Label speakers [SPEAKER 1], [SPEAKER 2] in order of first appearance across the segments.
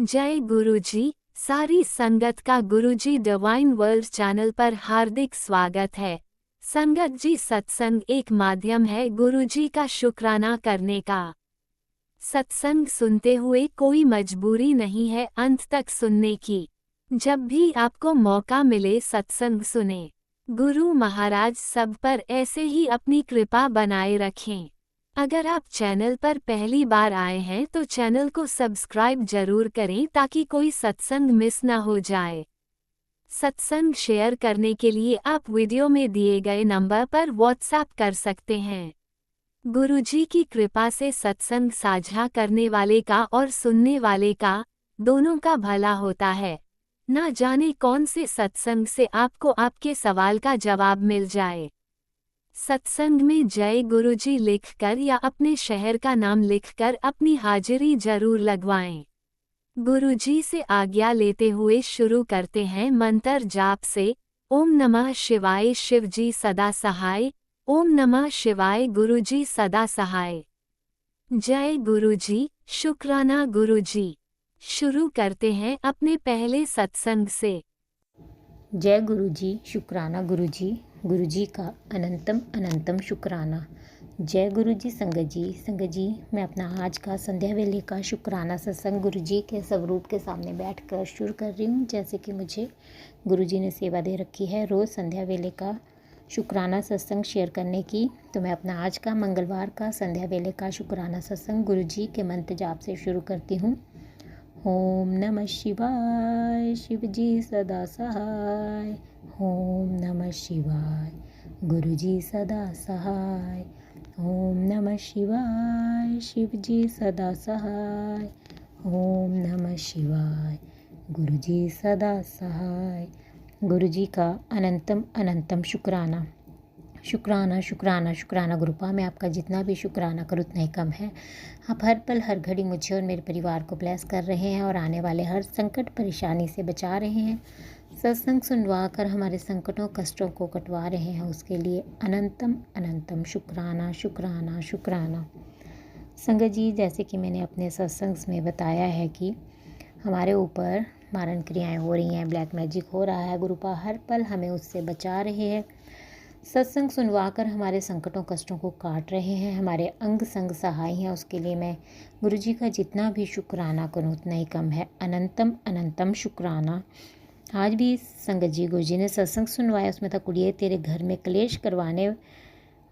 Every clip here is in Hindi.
[SPEAKER 1] जय गुरुजी। सारी संगत का गुरुजी डिवाइन वर्ल्ड चैनल पर हार्दिक स्वागत है। संगत जी, सत्संग एक माध्यम है गुरुजी का शुक्राना करने का। सत्संग सुनते हुए कोई मजबूरी नहीं है अंत तक सुनने की। जब भी आपको मौका मिले सत्संग सुने। गुरु महाराज सब पर ऐसे ही अपनी कृपा बनाए रखें। अगर आप चैनल पर पहली बार आए हैं तो चैनल को सब्सक्राइब जरूर करें ताकि कोई सत्संग मिस न हो जाए। सत्संग शेयर करने के लिए आप वीडियो में दिए गए नंबर पर व्हाट्सएप कर सकते हैं। गुरुजी की कृपा से सत्संग साझा करने वाले का और सुनने वाले का दोनों का भला होता है। ना जाने कौन से सत्संग से आपको आपके सवाल का जवाब मिल जाए। सत्संग में जय गुरुजी लिखकर या अपने शहर का नाम लिखकर अपनी हाजिरी जरूर लगवाएं। गुरुजी से आज्ञा लेते हुए शुरू करते हैं मंत्र जाप से। ओम नमः शिवाय शिवजी सदा सहाय। ओम नमः शिवाय गुरुजी सदा सहाय। जय गुरुजी, शुक्राना गुरुजी। शुरू करते हैं अपने पहले सत्संग से।
[SPEAKER 2] जय गुरुजी, शुक्राना गुरुजी। गुरुजी का अनंतम अनंतम शुक्राना। जय गुरुजी। संगत जी, मैं अपना आज का संध्या वेले का शुक्राना सत्संग गुरुजी के स्वरूप के सामने बैठकर शुरू कर रही हूँ। जैसे कि मुझे गुरुजी ने सेवा दे रखी है रोज़ संध्या वेले का शुक्राना सत्संग शेयर करने की, तो मैं अपना आज का मंगलवार का संध्या वेले का शुक्राना सत्संग गुरुजी के मंत्र जाप से शुरू करती हूँ। ओम नमः शिवाय शिवजी सदा सहाय। ओम नमः शिवाय गुरुजी सदा सहाय। ओम नमः शिवाय शिवजी सदा सहाय। ओम नमः शिवाय गुरुजी सदा सहाय। गुरुजी का अनंतम अनंतम शुक्राना। शुक्राना शुक्राना शुक्राना गुरुपा। मैं आपका जितना भी शुक्राना करूँ उतना ही कम है। आप हर पल हर घड़ी मुझे और मेरे परिवार को ब्लेस कर रहे हैं और आने वाले हर संकट परेशानी से बचा रहे हैं। सत्संग सुनवा कर हमारे संकटों कष्टों को कटवा रहे हैं, उसके लिए अनंतम अनंतम शुक्राना शुक्राना शुक्राना। संगत जी, जैसे कि मैंने अपने सत्संग में बताया है कि हमारे ऊपर मारण क्रियाएँ हो रही हैं, ब्लैक मैजिक हो रहा है। गुरुपा हर पल हमें उससे बचा रहे हैं। सत्संग सुनवाकर हमारे संकटों कष्टों को काट रहे हैं, हमारे अंग संग सहाय हैं। उसके लिए मैं गुरुजी का जितना भी शुक्राना करूं उतना ही कम है। अनंतम अनंतम शुक्राना। आज भी संगत जी गुरुजी ने सत्संग सुनवाया, उसमें था कुड़िए तेरे घर में क्लेश करवाने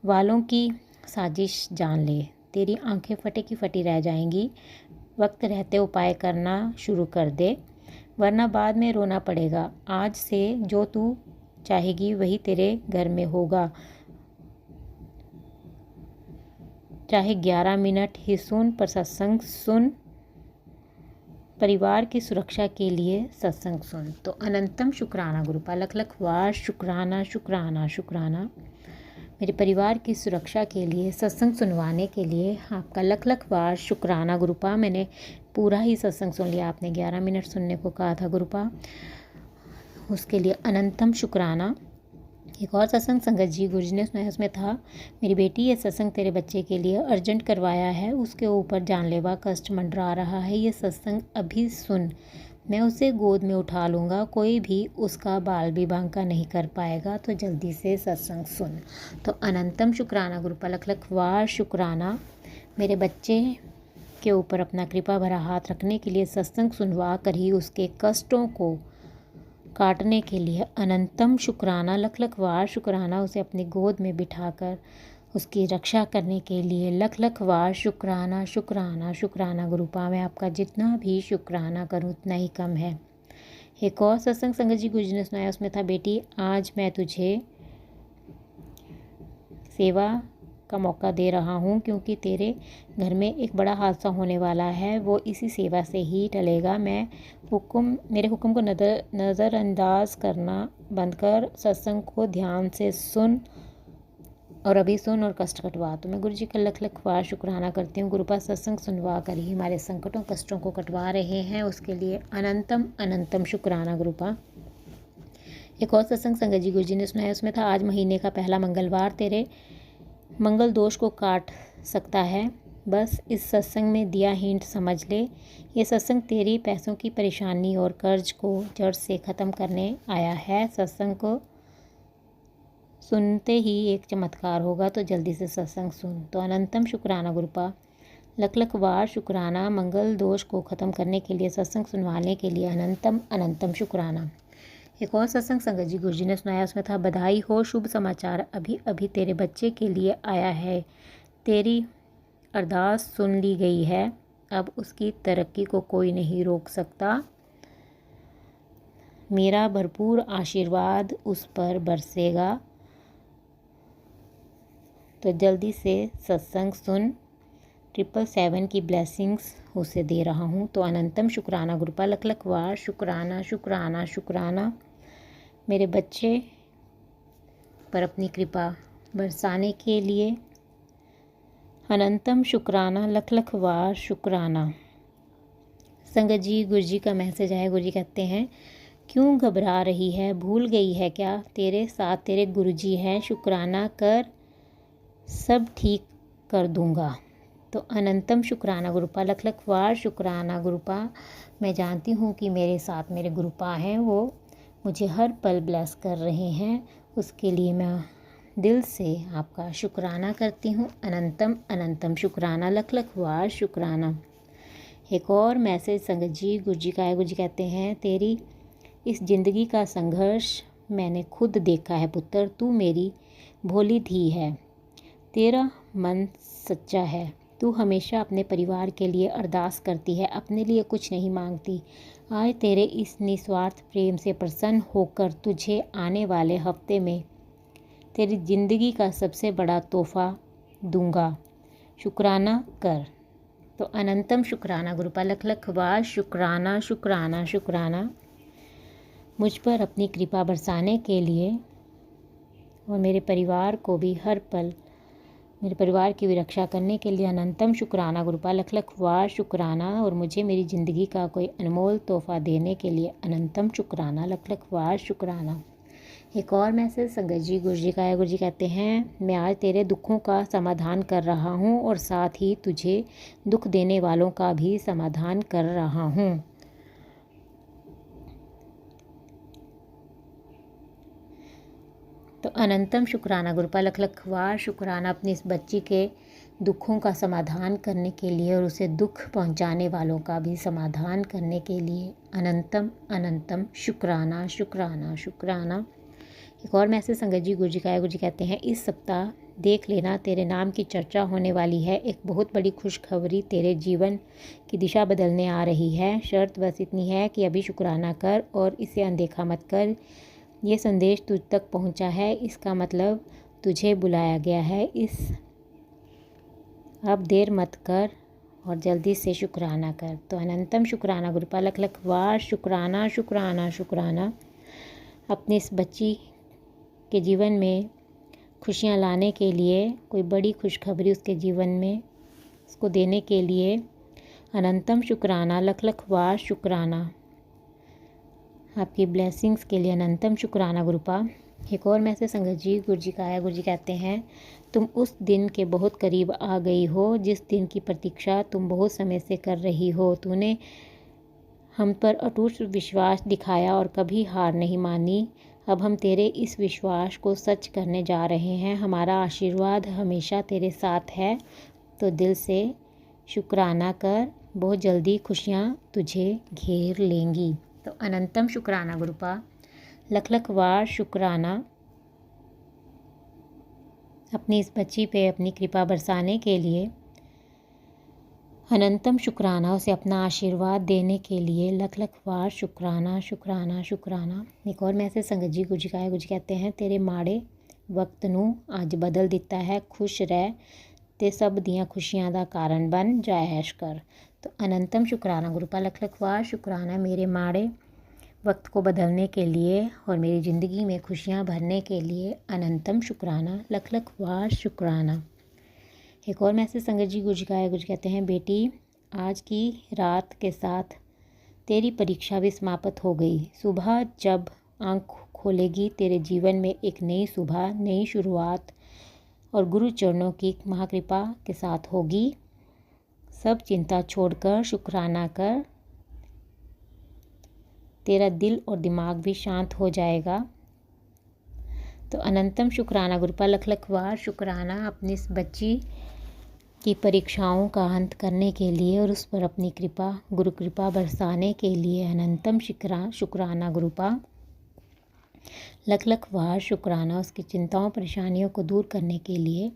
[SPEAKER 2] वालों की साजिश जान ले, तेरी आंखें फटे की फटी रह जाएंगी। वक्त रहते उपाय करना शुरू कर दे, वरना बाद में रोना पड़ेगा। आज से जो तू चाहेगी वही तेरे घर में होगा। चाहे 11 मिनट ही सुन, पर सत्संग सुन। परिवार की सुरक्षा के लिए सत्संग सुन। तो अनंतम शुक्राना गुरुपा। लख लख वार शुक्राना शुक्राना शुक्राना। मेरे परिवार की सुरक्षा के लिए सत्संग सुनवाने के लिए आपका लख लख वार शुक्राना गुरुपा। मैंने पूरा ही सत्संग सुन लिया, आपने 11 मिनट सुनने को कहा था गुरुपा, उसके लिए अनंतम शुक्राना। एक और सत्संग संगत जी गुरुजी ने सुनाया, उसमें था मेरी बेटी ये सत्संग तेरे बच्चे के लिए अर्जेंट करवाया है, उसके ऊपर जानलेवा कष्ट मंडरा रहा है। ये सत्संग अभी सुन, मैं उसे गोद में उठा लूँगा, कोई भी उसका बाल भी बांका नहीं कर पाएगा, तो जल्दी से सत्संग सुन। तो अनंतम शुक्राना गुरुपा। लख लख वार शुक्राना। मेरे बच्चे के ऊपर अपना कृपा भरा हाथ रखने के लिए, सत्संग सुनवा कर ही उसके कष्टों को काटने के लिए अनंतम शुक्राना। लख लख वार शुक्राना। उसे अपनी गोद में बिठाकर उसकी रक्षा करने के लिए लख लख वार शुक्राना शुक्राना शुक्राना गुरुपा। मैं आपका जितना भी शुक्राना करूं उतना ही कम है। एक और सत्संग संगत जी गुरुजी ने सुनाया, उसमें था बेटी आज मैं तुझे सेवा का मौका दे रहा हूँ, क्योंकि तेरे घर में एक बड़ा हादसा होने वाला है, वो इसी सेवा से ही टलेगा। मेरे हुक्म को नज़रअंदाज करना बंद कर, सत्संग को ध्यान से सुन और अभी सुन और कष्ट कटवा। तो मैं गुरुजी का लख लख वार शुक्राना करती हूँ। गुरुपा सत्संग सुनवा कर ही हमारे संकटों कष्टों को कटवा रहे हैं, उसके लिए अनंतम अनंतम शुक्राना गुरुपा। एक और सत्संग संगत जी गुरुजी ने सुनाया, उसमें था आज महीने का पहला मंगलवार तेरे मंगल दोष को काट सकता है। बस इस सत्संग में दिया हिंट समझ ले। ये सत्संग तेरी पैसों की परेशानी और कर्ज को जड़ से ख़त्म करने आया है। सत्संग को सुनते ही एक चमत्कार होगा, तो जल्दी से सत्संग सुन। तो अनंतम शुक्राना गुरुपा, लख लख बार शुक्राना। मंगल दोष को ख़त्म करने के लिए, सत्संग सुनवाने के लिए अनंतम अनंतम शुक्राना। एक और सत्संग संगत जी गुरुजी ने सुनाया, उसमें था बधाई हो, शुभ समाचार अभी अभी तेरे बच्चे के लिए आया है। तेरी अरदास सुन ली गई है, अब उसकी तरक्की को कोई नहीं रोक सकता। मेरा भरपूर आशीर्वाद उस पर बरसेगा। तो जल्दी से सत्संग सुन। 777 की ब्लेसिंग्स उसे दे रहा हूँ। तो अनंतम शुक्राना गुरुपा, लख लख वार शुक्राना शुक्राना शुक्राना। मेरे बच्चे पर अपनी कृपा बरसाने के लिए अनंतम शुक्राना, लख लख वार शुक्राना। संगत जी गुरुजी का मैसेज आया। गुरुजी कहते हैं, क्यों घबरा रही है, भूल गई है क्या? तेरे साथ तेरे गुरुजी हैं, शुक्राना कर, सब ठीक कर दूंगा। तो अनंतम शुक्राना गुरुपा, लख लख वार शुक्राना गुरुपा। मैं जानती हूँ कि मेरे साथ मेरे गुरुपा हैं, वो मुझे हर पल ब्लेस कर रहे हैं। उसके लिए मैं दिल से आपका शुक्राना करती हूँ। अनंतम अनंतम शुक्राना, लख लख वार शुक्राना। एक और मैसेज संगत जी गुरुजी का है। गुरुजी कहते हैं, तेरी इस ज़िंदगी का संघर्ष मैंने खुद देखा है पुत्र। तू मेरी भोली धी है, तेरा मन सच्चा है। तू हमेशा अपने परिवार के लिए अरदास करती है, अपने लिए कुछ नहीं मांगती। आज तेरे इस निस्वार्थ प्रेम से प्रसन्न होकर तुझे आने वाले हफ्ते में तेरी ज़िंदगी का सबसे बड़ा तोहफ़ा दूंगा। शुक्राना कर। तो अनंतम शुक्राना गुरुपा, लख लख वार शुक्राना शुक्राना शुक्राना। मुझ पर अपनी कृपा बरसाने के लिए और मेरे परिवार को भी हर पल मेरे परिवार की भी रक्षा करने के लिए अनंतम शुक्राना गुरुपा, लख लख वार शुक्राना। और मुझे मेरी ज़िंदगी का कोई अनमोल तोहफ़ा देने के लिए अनंतम शुक्राना, लख लख वार शुक्राना। एक और मैसेज संगत जी गुरुजी का है। गुरुजी कहते हैं, मैं आज तेरे दुखों का समाधान कर रहा हूँ और साथ ही तुझे दुख देने वालों का भी समाधान कर रहा हूँ। तो अनंतम शुक्राना गुरुपा, लख लख वार शुक्राना। अपनी इस बच्ची के दुखों का समाधान करने के लिए और उसे दुख पहुंचाने वालों का भी समाधान करने के लिए अनंतम अनंतम शुक्राना शुक्राना शुक्राना। एक और मैसेज संगत जी गुरुजी का है। गुरुजी कहते हैं, इस सप्ताह देख लेना तेरे नाम की चर्चा होने वाली है। एक बहुत बड़ी खुशखबरी तेरे जीवन की दिशा बदलने आ रही है। शर्त बस इतनी है कि अभी शुक्राना कर और इसे अनदेखा मत कर। ये संदेश तुझ तक पहुंचा है, इसका मतलब तुझे बुलाया गया है। अब देर मत कर और जल्दी से शुक्राना कर। तो अनंतम शुक्राना गुरुपा, लख लख वार शुक्राना शुक्राना शुक्राना। अपनी इस बच्ची के जीवन में खुशियां लाने के लिए, कोई बड़ी खुशखबरी उसके जीवन में उसको देने के लिए अनंतम शुक्राना, लख लख वार शुक्राना। आपकी ब्लेसिंग्स के लिए अनंतम शुक्राना गुरुपा। एक और मैसेज संगत जी गुरुजी का है। गुरुजी कहते हैं, तुम उस दिन के बहुत करीब आ गई हो जिस दिन की प्रतीक्षा तुम बहुत समय से कर रही हो। तूने हम पर अटूट विश्वास दिखाया और कभी हार नहीं मानी। अब हम तेरे इस विश्वास को सच करने जा रहे हैं। हमारा आशीर्वाद हमेशा तेरे साथ है। तो दिल से शुक्राना कर, बहुत जल्दी खुशियाँ तुझे घेर लेंगी। तो अनंतम शुक्राना गुरुपा, लख लख वार शुक्राना। अपनी इस बच्ची पे अपनी कृपा बरसाने के लिए अनंतम शुक्राना, उसे अपना आशीर्वाद देने के लिए लख लख वार शुक्राना शुक्राना शुक्राना। एक और मैसेज संगत जी गुरुजी का है। गुरुजी कहते हैं, तेरे माड़े वक्त नूं अज बदल दिता है। खुश रह ते सब दियां खुशियां दा कारण बन, जय ऐश कर। तो अनंतम शुक्राना गुरुपा, लख लख वार शुक्राना। मेरे माड़े वक्त को बदलने के लिए और मेरी ज़िंदगी में खुशियाँ भरने के लिए अनंतम शुक्राना, लख लख वार शुक्राना। एक और मैसेज संगत जी गुरुजी का है। गुरुजी कहते हैं, बेटी आज की रात के साथ तेरी परीक्षा भी समाप्त हो गई। सुबह जब आँख खोलेगी तेरे जीवन में एक नई सुबह, नई शुरुआत और गुरु चरणों की महाकृपा के साथ होगी। सब चिंता छोड़कर शुक्राना कर, तेरा दिल और दिमाग भी शांत हो जाएगा। तो अनंतम शुक्राना गुरुपाल लख लख बार शुक्राना अपनी इस बच्ची की परीक्षाओं का अंत करने के लिए और उस पर अपनी कृपा गुरु कृपा बरसाने के लिए अनंतम शुक्राना गुरुपाल लख लख बार शुक्राना, उसकी चिंताओं परेशानियों को दूर करने के लिए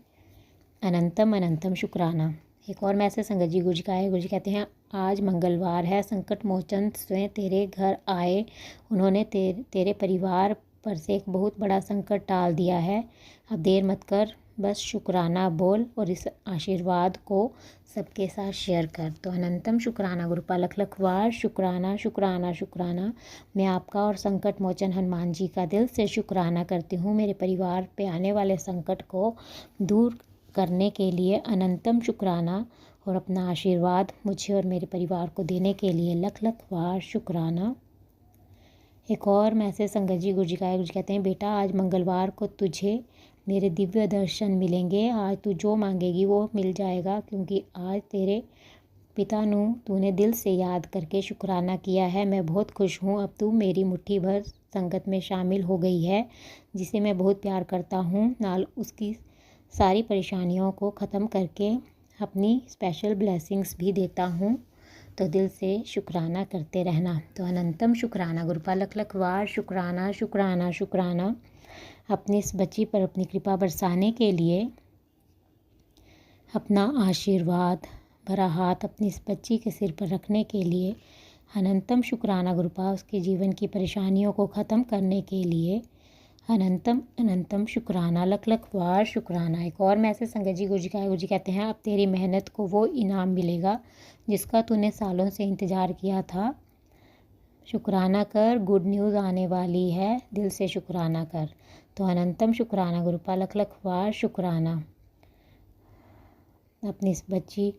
[SPEAKER 2] अनंतम अनंतम शुक्राना। एक और मैसेज संगत जी गुरु जी का है। गुरु जी कहते हैं, आज मंगलवार है, संकट मोचन स्वयं तेरे घर आए। उन्होंने तेरे परिवार पर से एक बहुत बड़ा संकट टाल दिया है। अब देर मत कर, बस शुक्राना बोल और इस आशीर्वाद को सबके साथ शेयर कर। तो अनंतम शुक्राना गुरुपाल लख लख बार शुक्राना शुक्राना शुक्राना। मैं आपका और संकट मोचन हनुमान जी का दिल से शुक्राना करती हूँ। मेरे परिवार पे आने वाले संकट को दूर करने के लिए अनंतम शुक्राना और अपना आशीर्वाद मुझे और मेरे परिवार को देने के लिए लख लख बार शुक्राना। एक और मैसेज संगत जी गुरु जी का है। गुरु जी कहते हैं, बेटा आज मंगलवार को तुझे मेरे दिव्य दर्शन मिलेंगे। आज तू जो मांगेगी वो मिल जाएगा, क्योंकि आज तेरे पिता तूने दिल से याद करके शुक्राना किया है। मैं बहुत खुश हूँ। अब तू मेरी मुट्ठी भर संगत में शामिल हो गई है, जिसे मैं बहुत प्यार करता हूँ। नाल उसकी सारी परेशानियों को ख़त्म करके अपनी स्पेशल ब्लेसिंग्स भी देता हूँ। तो दिल से शुक्राना करते रहना। तो अनंतम शुक्राना गुरुपाल लख लख बार शुक्राना शुक्राना शुक्राना। अपनी इस बच्ची पर अपनी कृपा बरसाने के लिए अपना आशीर्वाद भरा हाथ अपनी इस बच्ची के सिर पर रखने के लिए अनंतम शुक्राना गुरुपाल। उसके जीवन की परेशानियों को ख़त्म करने के लिए अनंतम अनंतम शुक्राना लख लख बार शुक्राना। एक और मैसेज संगत जी गुरु जी का है। गुरु जी कहते हैं, अब तेरी मेहनत को वो इनाम मिलेगा जिसका तूने सालों से इंतज़ार किया था। शुक्राना कर, गुड न्यूज़ आने वाली है, दिल से शुक्राना कर। तो अनंतम शुक्राना गुरुपाल लख लख बार शुक्राना। अपनी इस बच्ची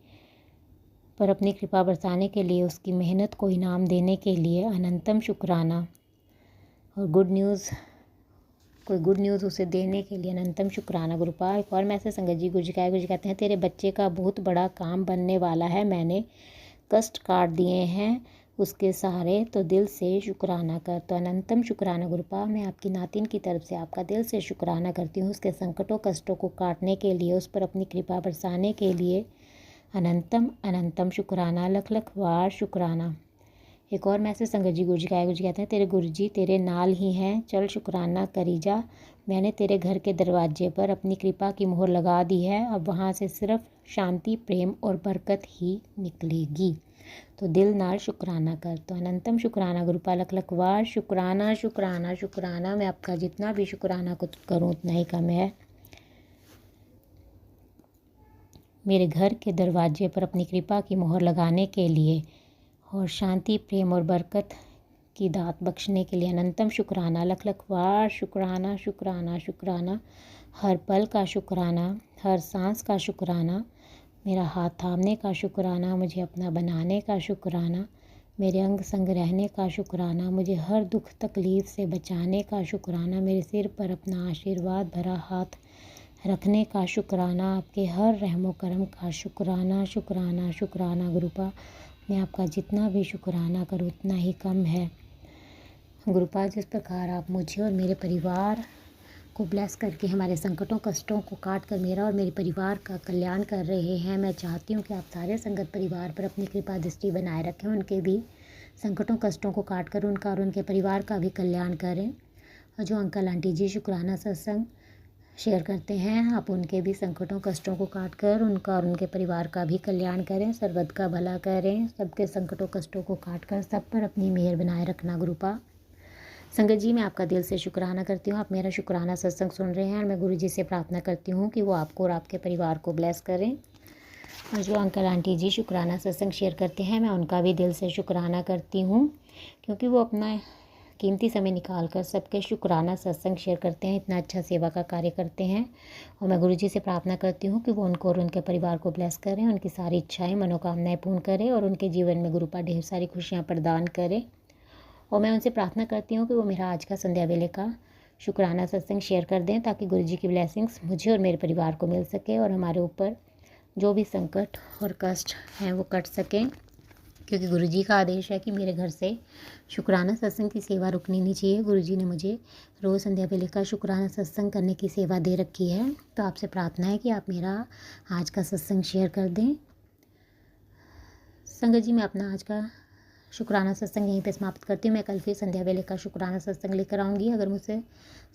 [SPEAKER 2] पर अपनी कृपा बरसाने के लिए, उसकी मेहनत को इनाम देने के लिए अनंतम शुक्राना और कोई गुड न्यूज़ उसे देने के लिए अनंतम शुक्राना गुरुपाल। एक और मैसेज संगत जी गुरु जी का है। गुरु जी कहते हैं, तेरे बच्चे का बहुत बड़ा काम बनने वाला है। मैंने कष्ट काट दिए हैं उसके सारे, तो दिल से शुक्राना कर। तो अनंतम शुक्राना गुरुपाल। मैं आपकी नातिन की तरफ से आपका दिल से शुक्राना करती हूँ, उसके संकटों कष्टों को काटने के लिए, उस पर अपनी कृपा बरसाने के लिए अनंतम अनंतम शुक्राना लख लख बार शुक्राना। एक और मैसेज संगत जी गुरु जी का है। गुरु जी कहते हैं, तेरे गुरु जी तेरे नाल ही हैं, चल शुक्राना करी जा। मैंने तेरे घर के दरवाजे पर अपनी कृपा की मोहर लगा दी है। अब वहाँ से सिर्फ शांति प्रेम और बरकत ही निकलेगी। तो दिल नाल शुक्राना कर। तो अनंतम शुक्राना गुरुपाल लख लख बार शुक्राना शुक्राना शुक्राना। मैं आपका जितना भी शुक्राना करूँ उतना ही कम है। मेरे घर के दरवाजे पर अपनी कृपा की मोहर लगाने के लिए और शांति प्रेम और बरकत की दात बख्शने के लिए अनंतम शुक्राना लख लख बार शुक्राना शुक्राना शुक्राना। हर पल का शुक्राना, हर सांस का शुक्राना, मेरा हाथ थामने का शुक्राना, मुझे अपना बनाने का शुक्राना, मेरे अंग संग रहने का शुक्राना, मुझे हर दुख तकलीफ़ से बचाने का शुक्राना, मेरे सिर पर अपना आशीर्वाद भरा हाथ रखने का शुक्राना, आपके हर रहमो करम का शुक्राना शुक्राना शुक्राना गुरुपा। मैं आपका जितना भी शुक्राना करूँ उतना ही कम है गुरुपाल। जिस प्रकार आप मुझे और मेरे परिवार को ब्लेस करके हमारे संकटों कष्टों को काट कर मेरा और मेरे परिवार का कल्याण कर रहे हैं, मैं चाहती हूँ कि आप सारे संगत परिवार पर अपनी कृपा दृष्टि बनाए रखें, उनके भी संकटों कष्टों को काट कर उनका और उनके परिवार का भी कल्याण करें। और जो अंकल आंटी जी शुक्राना सत्संग शेयर करते हैं, आप उनके भी संकटों कष्टों को काट कर उनका और उनके परिवार का भी कल्याण करें, सर्वद का भला करें, सबके संकटों कष्टों को काट कर सब पर अपनी मेहर बनाए रखना गुरुपा। संगत जी मैं आपका दिल से शुक्राना करती हूँ, आप मेरा शुक्राना सत्संग सुन रहे हैं और मैं गुरु जी से प्रार्थना करती हूँ कि वो आपको और आपके परिवार को ब्लेस करें। और जो अंकल आंटी जी शुक्राना सत्संग शेयर करते हैं, मैं उनका भी दिल से शुक्राना करती हूँ, क्योंकि वो अपना कीमती समय निकाल कर सबके शुक्राना सत्संग शेयर करते हैं, इतना अच्छा सेवा का कार्य करते हैं। और मैं गुरु जी से प्रार्थना करती हूँ कि वो उनको और उनके परिवार को ब्लेस करें, उनकी सारी इच्छाएं मनोकामनाएं पूर्ण करें और उनके जीवन में गुरुपा ढेर सारी खुशियाँ प्रदान करें। और मैं उनसे प्रार्थना करती हूँ कि वो मेरा आज का संध्या वेले का शुक्राना सत्संग शेयर कर दें, ताकि गुरु जी की ब्लेसिंग्स मुझे और मेरे परिवार को मिल सके और हमारे ऊपर जो भी संकट और कष्ट हैं वो कट सकें, क्योंकि गुरुजी का आदेश है कि मेरे घर से शुक्राना सत्संग की सेवा रुकनी नहीं चाहिए। गुरुजी ने मुझे रोज़ संध्या वेले का शुक्राना सत्संग करने की सेवा दे रखी है। तो आपसे प्रार्थना है कि आप मेरा आज का सत्संग शेयर कर दें। संगत जी, मैं अपना आज का शुक्राना सत्संग यहीं पे समाप्त करती हूँ। मैं कल फिर संध्या वेले का शुक्राना सत्संग लेकर आऊँगी। अगर मुझसे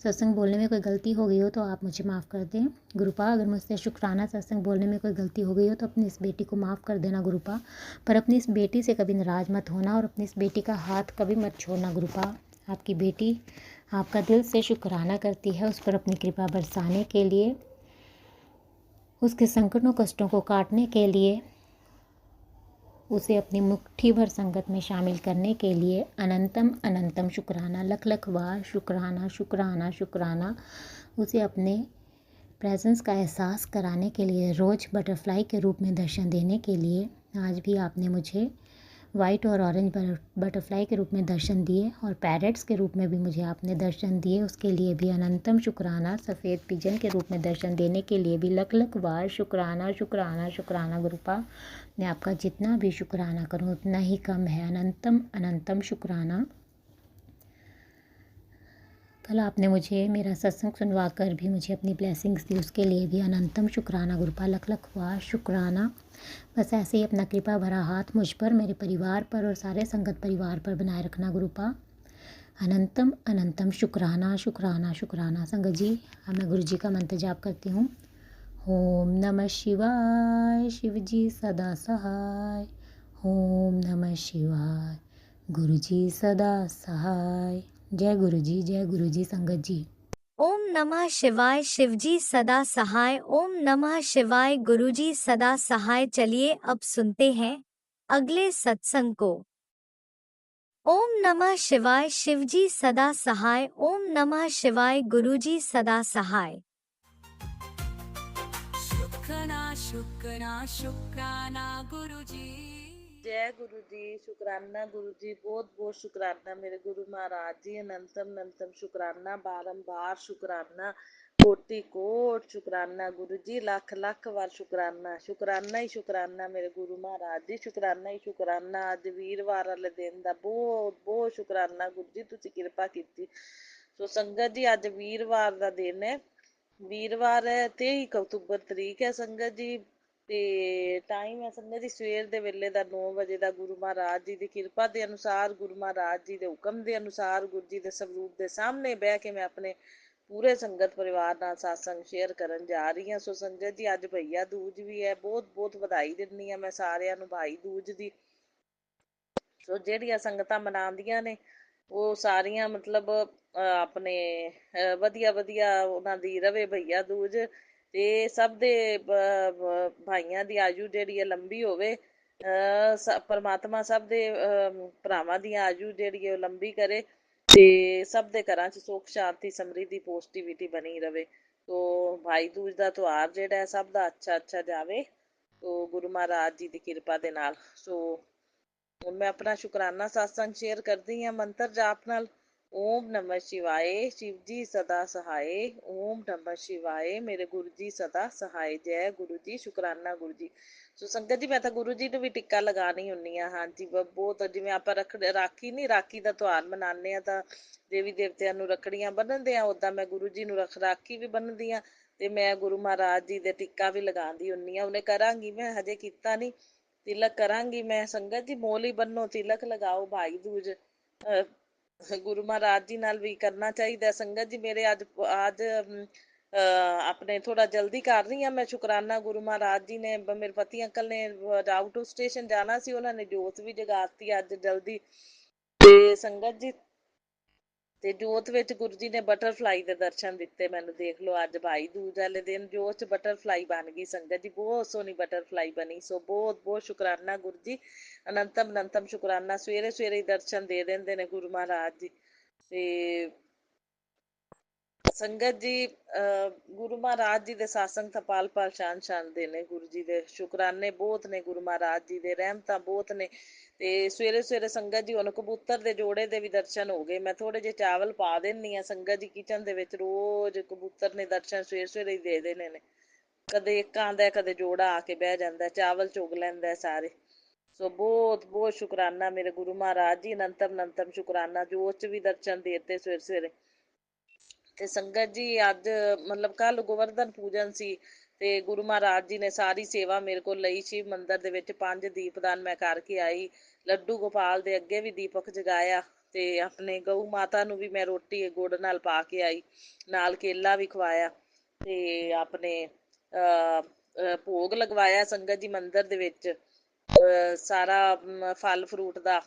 [SPEAKER 2] सत्संग बोलने में कोई गलती हो गई हो तो आप मुझे माफ़ कर दें गुरुपा। अगर मुझसे शुक्राना सत्संग बोलने में कोई गलती हो गई हो तो अपनी इस बेटी को माफ़ कर देना गुरुपा। पर अपनी इस बेटी से कभी नाराज़ मत होना और अपनी इस बेटी का हाथ कभी मत छोड़ना गुरुपा। आपकी बेटी आपका दिल से शुक्राना करती है, उस पर अपनी कृपा बरसाने के लिए, उसके संकटों कष्टों को काटने के लिए, उसे अपनी मुट्ठी भर संगत में शामिल करने के लिए अनंतम अनंतम शुक्राना, लख लख बार शुक्राना शुक्राना शुक्राना। उसे अपने प्रेजेंस का एहसास कराने के लिए, रोज़ बटरफ्लाई के रूप में दर्शन देने के लिए। आज भी आपने मुझे वाइट और ऑरेंज बटरफ्लाई के रूप में दर्शन दिए और पैरेट्स के रूप में भी मुझे आपने दर्शन दिए, उसके लिए भी अनंतम शुक्राना। सफ़ेद पिजन के रूप में दर्शन देने के लिए भी लख लख बार शुक्राना शुक्राना शुक्राना गुरुपा। मैं आपका जितना भी शुक्राना करूं उतना ही कम है। अनंतम अनंतम शुक्राना। कल आपने मुझे मेरा सत्संग सुनवा कर भी मुझे अपनी ब्लेसिंग्स दी, उसके लिए भी अनंतम शुक्राना गुरुपा। लख लख बार शुक्राना। बस ऐसे ही अपना कृपा भरा हाथ मुझ पर, मेरे परिवार पर और सारे संगत परिवार पर बनाए रखना गुरुपा। अनंतम अनंतम शुक्राना शुक्राना शुक्राना। संगत जी, अब मैं गुरु जी का मंत्र जाप करती हूँ। ओम नमः शिवाय, शिव जी सदा सहाय। ओम नमः शिवाय, गुरु जी सदा सहाय। जय गुरु जी संगत जी।
[SPEAKER 1] ओम नमः शिवाय, शिवजी सदा सहाय। ओम नमः शिवाय, गुरुजी सदा सहाय। चलिए अब सुनते हैं अगले सत्संग को। ओम नमः शिवाय, शिवजी सदा सहाय। ओम नमः शिवाय, गुरुजी सदा सहाय।
[SPEAKER 3] शुक्राना शुक्राना शुक्राना गुरुजी।
[SPEAKER 4] जय गुरु जी, शुक्राना गुरु जी, बहुत बहुत शुक्राना मेरे गुरु महाराज जी। अनंतम अनंतम शुक्राना, बारंबार शुक्राना, कोटि कोट शुक्राना गुरु जी, लख लख बार शुक्राना। शुक्राना ही शुक्राना मेरे गुरु महाराज जी, शुक्राना ही शुक्राना। अज वीरवार वाले दिन का बहुत बहुत शुक्राना गुरु जी, तुसीं किरपा कीती। सो संगत जी, अज वीरवार का दिन है। ਵੀਰਵਾਰ ਹੈ 23 ਅਕਤੂਬਰ ਤਰੀਕ ਹੈ ਸੰਗਤ ਜੀ। ਤੇ ਟਾਈਮ ਹੈ ਸੰਗਤ ਜੀ ਸਵੇਰ ਦੇ ਵੇਲੇ ਦਾ 9 ਵਜੇ ਦਾ। ਗੁਰੂ ਮਹਾਰਾਜ ਜੀ ਦੀ ਕਿਰਪਾ ਦੇ ਅਨੁਸਾਰ, ਗੁਰੂ ਮਹਾਰਾਜ ਜੀ ਦੇ ਹੁਕਮ ਦੇ ਅਨੁਸਾਰ, ਗੁਰੂ ਜੀ ਦੇ ਸਰੂਪ ਦੇ ਸਾਹਮਣੇ ਬਹਿ ਕੇ ਮੈਂ ਆਪਣੇ ਪੂਰੇ ਸੰਗਤ ਪਰਿਵਾਰ ਨਾਲ ਸਾਸੰਗ ਸ਼ੇਅਰ ਕਰਨ ਜਾ ਰਹੀ ਹਾਂ। ਸੋ ਸੰਗਤ ਜੀ, ਅੱਜ ਭਈਆ ਦੂਜ ਵੀ ਹੈ। ਬਹੁਤ ਬਹੁਤ ਵਧਾਈ ਦਿੰਦੀ ਹਾਂ ਮੈਂ ਸਾਰਿਆਂ ਨੂੰ ਭਾਈ ਦੂਜ ਦੀ। ਸੋ ਜਿਹੜੀਆਂ ਸੰਗਤਾਂ ਮਨਾਉਂਦੀਆਂ ਨੇ ਉਹ ਸਾਰੀਆਂ ਮਤਲਬ ਆਪਣੇ ਵਧੀਆ ਵਧੀਆ ਉਹਨਾਂ ਦੀ ਰਵੇ ਭਈਆ ਦੂਜ। ਤੇ ਸਭ ਦੇ ਭਾਈਆਂ ਦੀ ਆਯੂ ਜਿਹੜੀ ਹੈ ਲੰਬੀ ਹੋਵੇ। ਪਰਮਾਤਮਾ ਸਭ ਦੇ ਭਰਾਵਾਂ ਦੀ ਆਯੂ ਜਿਹੜੀ ਹੈ ਉਹ ਲੰਬੀ ਕਰੇ ਤੇ ਸਭ ਦੇ ਘਰਾਂ 'ਚ ਸੁੱਖ ਸ਼ਾਂਤੀ ਸਮਰਿੱਧੀ ਪੋਜ਼ਟਿਵਿਟੀ ਬਣੀ ਰਵੇ। ਤੋ ਭਾਈ ਦੂਜ ਦਾ ਤਿਉਹਾਰ ਜਿਹੜਾ ਹੈ ਸਭ ਦਾ ਅੱਛਾ ਅੱਛਾ ਜਾਵੇ, ਤੋ ਗੁਰੂ ਮਹਾਰਾਜ ਜੀ ਦੀ ਕਿਰਪਾ ਦੇ ਨਾਲ। ਸੋ ਹੁਣ ਮੈਂ ਆਪਣਾ ਸ਼ੁਕਰਾਨਾ ਸਤਸੰਗ ਸ਼ੇਅਰ ਕਰਦੀ ਹਾਂ ਮੰਤਰ ਜਾਪ ਨਾਲ। ਓਮ ਨਮः शिवाय, शिव जी सदा सहाय। ओम नमः शिवाय, मेरे गुरु जी सदा सहाय। जय गुरु जी, शुकराना गुरु जी। ਸੋ ਸੰਗਤ ਜੀ, ਮੈਂ ਤਾਂ ਗੁਰੂ ਜੀ ਨੂੰ ਵੀ ਟਿੱਕਾ ਲਗਾਉਣੀ ਹੁੰਦੀ ਆ। ਹਾਂਜੀ, ਬਹੁਤ ਜਿਵੇਂ ਆਪਾਂ ਰਾਖੀ ਨਹੀਂ, ਰਾਖੀ ਦਾ ਤਿਉਹਾਰ ਮਨਾਉਂਦੇ ਆ ਤਾਂ ਦੇਵੀ ਦੇਵਤਿਆਂ ਨੂੰ ਰੱਖੜੀਆਂ ਬੰਨ੍ਹਦੇ ਆ, ਉੱਦਾਂ ਮੈਂ ਗੁਰੂ ਜੀ ਨੂੰ ਰਾਖੀ ਵੀ ਬੰਨ੍ਹਦੀ ਆ ਤੇ ਮੈਂ ਗੁਰੂ ਮਹਾਰਾਜ ਜੀ ਦੇ ਟਿੱਕਾ ਵੀ ਲਗਾਉਂਦੀ ਹੁੰਦੀ ਆ। ਉਹਨੇ ਕਰਾਂਗੀ, ਮੈਂ ਹਜੇ ਕੀਤਾ ਨਹੀਂ। ਤਿਲਕ ਕਰਾਂਗੀ ਮੈਂ। ਸੰਗਤ ਜੀ, ਮੋਲ ਹੀ ਬੰਨੋ, ਤਿਲਕ ਲਗਾਓ, ਭਾਈ ਦੂਜ ਗੁਰੂ ਮਹਾਰਾਜ ਜੀ ਨਾਲ ਵੀ ਕਰਨਾ ਚਾਹੀਦਾ। ਸੰਗਤ ਜੀ, ਮੇਰੇ ਅੱਜ ਆਪਣੇ ਥੋੜਾ ਜਲਦੀ ਕਰ ਰਹੀ ਹਾਂ ਮੈਂ ਸ਼ੁਕਰਾਨਾ। ਗੁਰੂ ਮਹਾਰਾਜ ਜੀ ਨੇ, ਮੇਰੇ ਪਤੀ ਅੰਕਲ ਨੇ ਆਊਟ ਆਫ ਸਟੇਸ਼ਨ ਜਾਣਾ ਸੀ, ਉਹਨਾਂ ਨੇ ਜੋਤ ਵੀ ਜਗਾਤੀ ਅੱਜ ਜਲਦੀ। ਤੇ ਸੰਗਤ ਜੀ, ਤੇ ਜੋਤ ਵਿੱਚ ਗੁਰੂ ਜੀ ਨੇ ਬਟਰਫਲਾਈ ਦੇ ਦਰਸ਼ਨ ਦਿੱਤੇ ਮੈਨੂੰ। ਦੇਖ ਲਓ, ਅੱਜ ਭਾਈ ਦੂਜ ਵਾਲੇ ਦਿਨ ਜੋਤ 'ਚ ਬਟਰਫਲਾਈ ਬਣ ਗਈ ਸੰਗਤ ਜੀ, ਬਹੁਤ ਸੋਹਣੀ ਬਟਰਫਲਾਈ ਬਣੀ। ਸੋ ਬਹੁਤ ਬਹੁਤ ਸ਼ੁਕਰਾਨਾ ਗੁਰੂ ਜੀ, ਅਨੰਤਮ ਅਨੰਤਮ ਸ਼ੁਕਰਾਨਾ। ਸਵੇਰੇ ਸਵੇਰੇ ਹੀ ਦਰਸ਼ਨ ਦੇ ਦਿੰਦੇ ਨੇ ਗੁਰੂ ਮਹਾਰਾਜ ਜੀ। ਤੇ ਸੰਗਤ ਜੀ, ਗੁਰੂ ਮਹਾਰਾਜ ਜੀ ਦੇ ਸਾਸੰਗ ਤਾਂ ਪਾਲ ਪਾਲ ਸ਼ਾਨ ਸ਼ਾਨ ਦੇ ਨੇ। ਗੁਰੂ ਜੀ ਦੇ ਸ਼ੁਕਰਾਨੇ ਬਹੁਤ ਨੇ, ਗੁਰੂ ਮਹਾਰਾਜ ਜੀ ਦੇ ਰਹਿਮਤਾਂ ਬਹੁਤ ਨੇ। ਤੇ ਸਵੇਰੇ ਸਵੇਰੇ ਸੰਗਤ ਜੀ ਹੁਣ ਕਬੂਤਰ ਦੇ ਜੋੜੇ ਦੇ ਵੀ ਦਰਸ਼ਨ ਹੋ ਗਏ। ਮੈਂ ਥੋੜੇ ਜਿਹੇ ਚਾਵਲ ਪਾ ਦਿੰਦੀ ਹਾਂ ਸੰਗਤ ਜੀ ਕਿਚਨ ਦੇ ਵਿੱਚ, ਰੋਜ਼ ਕਬੂਤਰ ਨੇ ਦਰਸ਼ਨ ਸਵੇਰੇ ਸਵੇਰੇ ਹੀ ਦੇ ਦੇਣੇ ਨੇ। ਕਦੇ ਇੱਕ ਆਉਂਦਾ ਕਦੇ ਜੋੜਾ ਆ ਕੇ ਬਹਿ ਜਾਂਦਾ, ਚਾਵਲ ਚੁਗ ਲੈਂਦਾ ਸਾਰੇ। ਸੋ ਬਹੁਤ ਬਹੁਤ ਸ਼ੁਕਰਾਨਾ ਮੇਰੇ ਗੁਰੂ ਮਹਾਰਾਜ ਜੀ, ਅਨੰਤਮ ਅਨੰਤਮ ਸ਼ੁਕਰਾਨਾ, ਜੋਤ 'ਚ ਵੀ ਦਰਸ਼ਨ ਦੇ ਦਿੱਤੇ ਸਵੇਰੇ ਸਵੇਰੇ। ਤੇ ਸੰਗਤ ਜੀ ਅੱਜ ਮਤਲਬ ਕੱਲ ਗੋਵਰਧਨ ਪੂਜਨ ਸੀ ਤੇ ਗੁਰੂ ਮਹਾਰਾਜ ਜੀ ਨੇ ਸਾਰੀ ਸੇਵਾ ਮੇਰੇ ਕੋਲ ਲਈ। ਸ਼ਿਵ ਮੰਦਿਰ ਦੇ ਵਿੱਚ 5 ਦੀਪਦਾਨ ਮੈਂ ਕਰਕੇ ਆਈ, ਲੱਡੂ ਗੋਪਾਲ ਦੇ ਅੱਗੇ ਵੀ ਦੀਪਕ ਜਗਾਇਆ, ਤੇ ਆਪਣੇ ਗਊ ਮਾਤਾ ਨੂੰ ਵੀ ਮੈਂ ਰੋਟੀ ਗੁੜ ਨਾਲ ਪਾ ਕੇ ਆਈ, ਨਾਲ ਕੇਲਾ ਵੀ ਖਵਾਇਆ, ਤੇ ਆਪਣੇ ਭੋਗ ਲਗਵਾਇਆ ਸੰਗਤ ਜੀ ਮੰਦਿਰ ਦੇ ਵਿੱਚ, ਸਾਰਾ ਫਲ ਫਰੂਟ ਦਾ।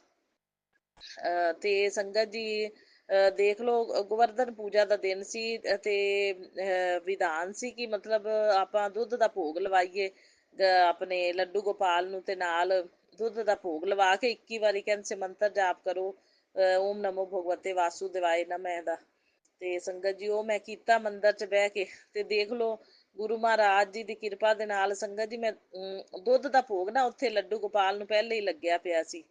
[SPEAKER 4] ਤੇ ਸੰਗਤ ਜੀ ਦੇਖ ਲਓ ਗੋਵਰਧਨ ਪੂਜਾ ਦਾ ਦਿਨ ਸੀ ਤੇ ਵਿਧਾਨ ਸੀ ਕਿ ਮਤਲਬ ਆਪਾਂ ਦੁੱਧ ਦਾ ਭੋਗ ਲਵਾਈਏ ਆਪਣੇ ਲੱਡੂ ਗੋਪਾਲ ਨੂੰ, ਤੇ ਨਾਲ ਦੁੱਧ ਦਾ ਭੋਗ ਲਵਾ ਕੇ 21 ਵਾਰੀ ਕਹਿੰਦੇ ਸੀ ਮੰਤਰ ਜਾਪ ਕਰੋ, ਓਮ ਨਮੋ ਭਗਵਤੇ ਵਾਸੁਦੇਵਾਏ ਨਮः ਦਾ। ਤੇ ਸੰਗਤ ਜੀ ਉਹ ਮੈਂ ਕੀਤਾ ਮੰਦਿਰ 'ਚ ਬਹਿ ਕੇ। ਤੇ ਦੇਖ ਲਓ ਗੁਰੂ ਮਹਾਰਾਜ ਜੀ ਦੀ ਕਿਰਪਾ ਦੇ ਨਾਲ ਸੰਗਤ ਜੀ ਮੈਂ ਦੁੱਧ ਦਾ ਭੋਗ ਨਾ ਉੱਥੇ ਲੱਡੂ ਗੋਪਾਲ ਨੂੰ ਪਹਿਲੇ ਹੀ ਲੱਗਿਆ ਪਿਆ ਸੀ,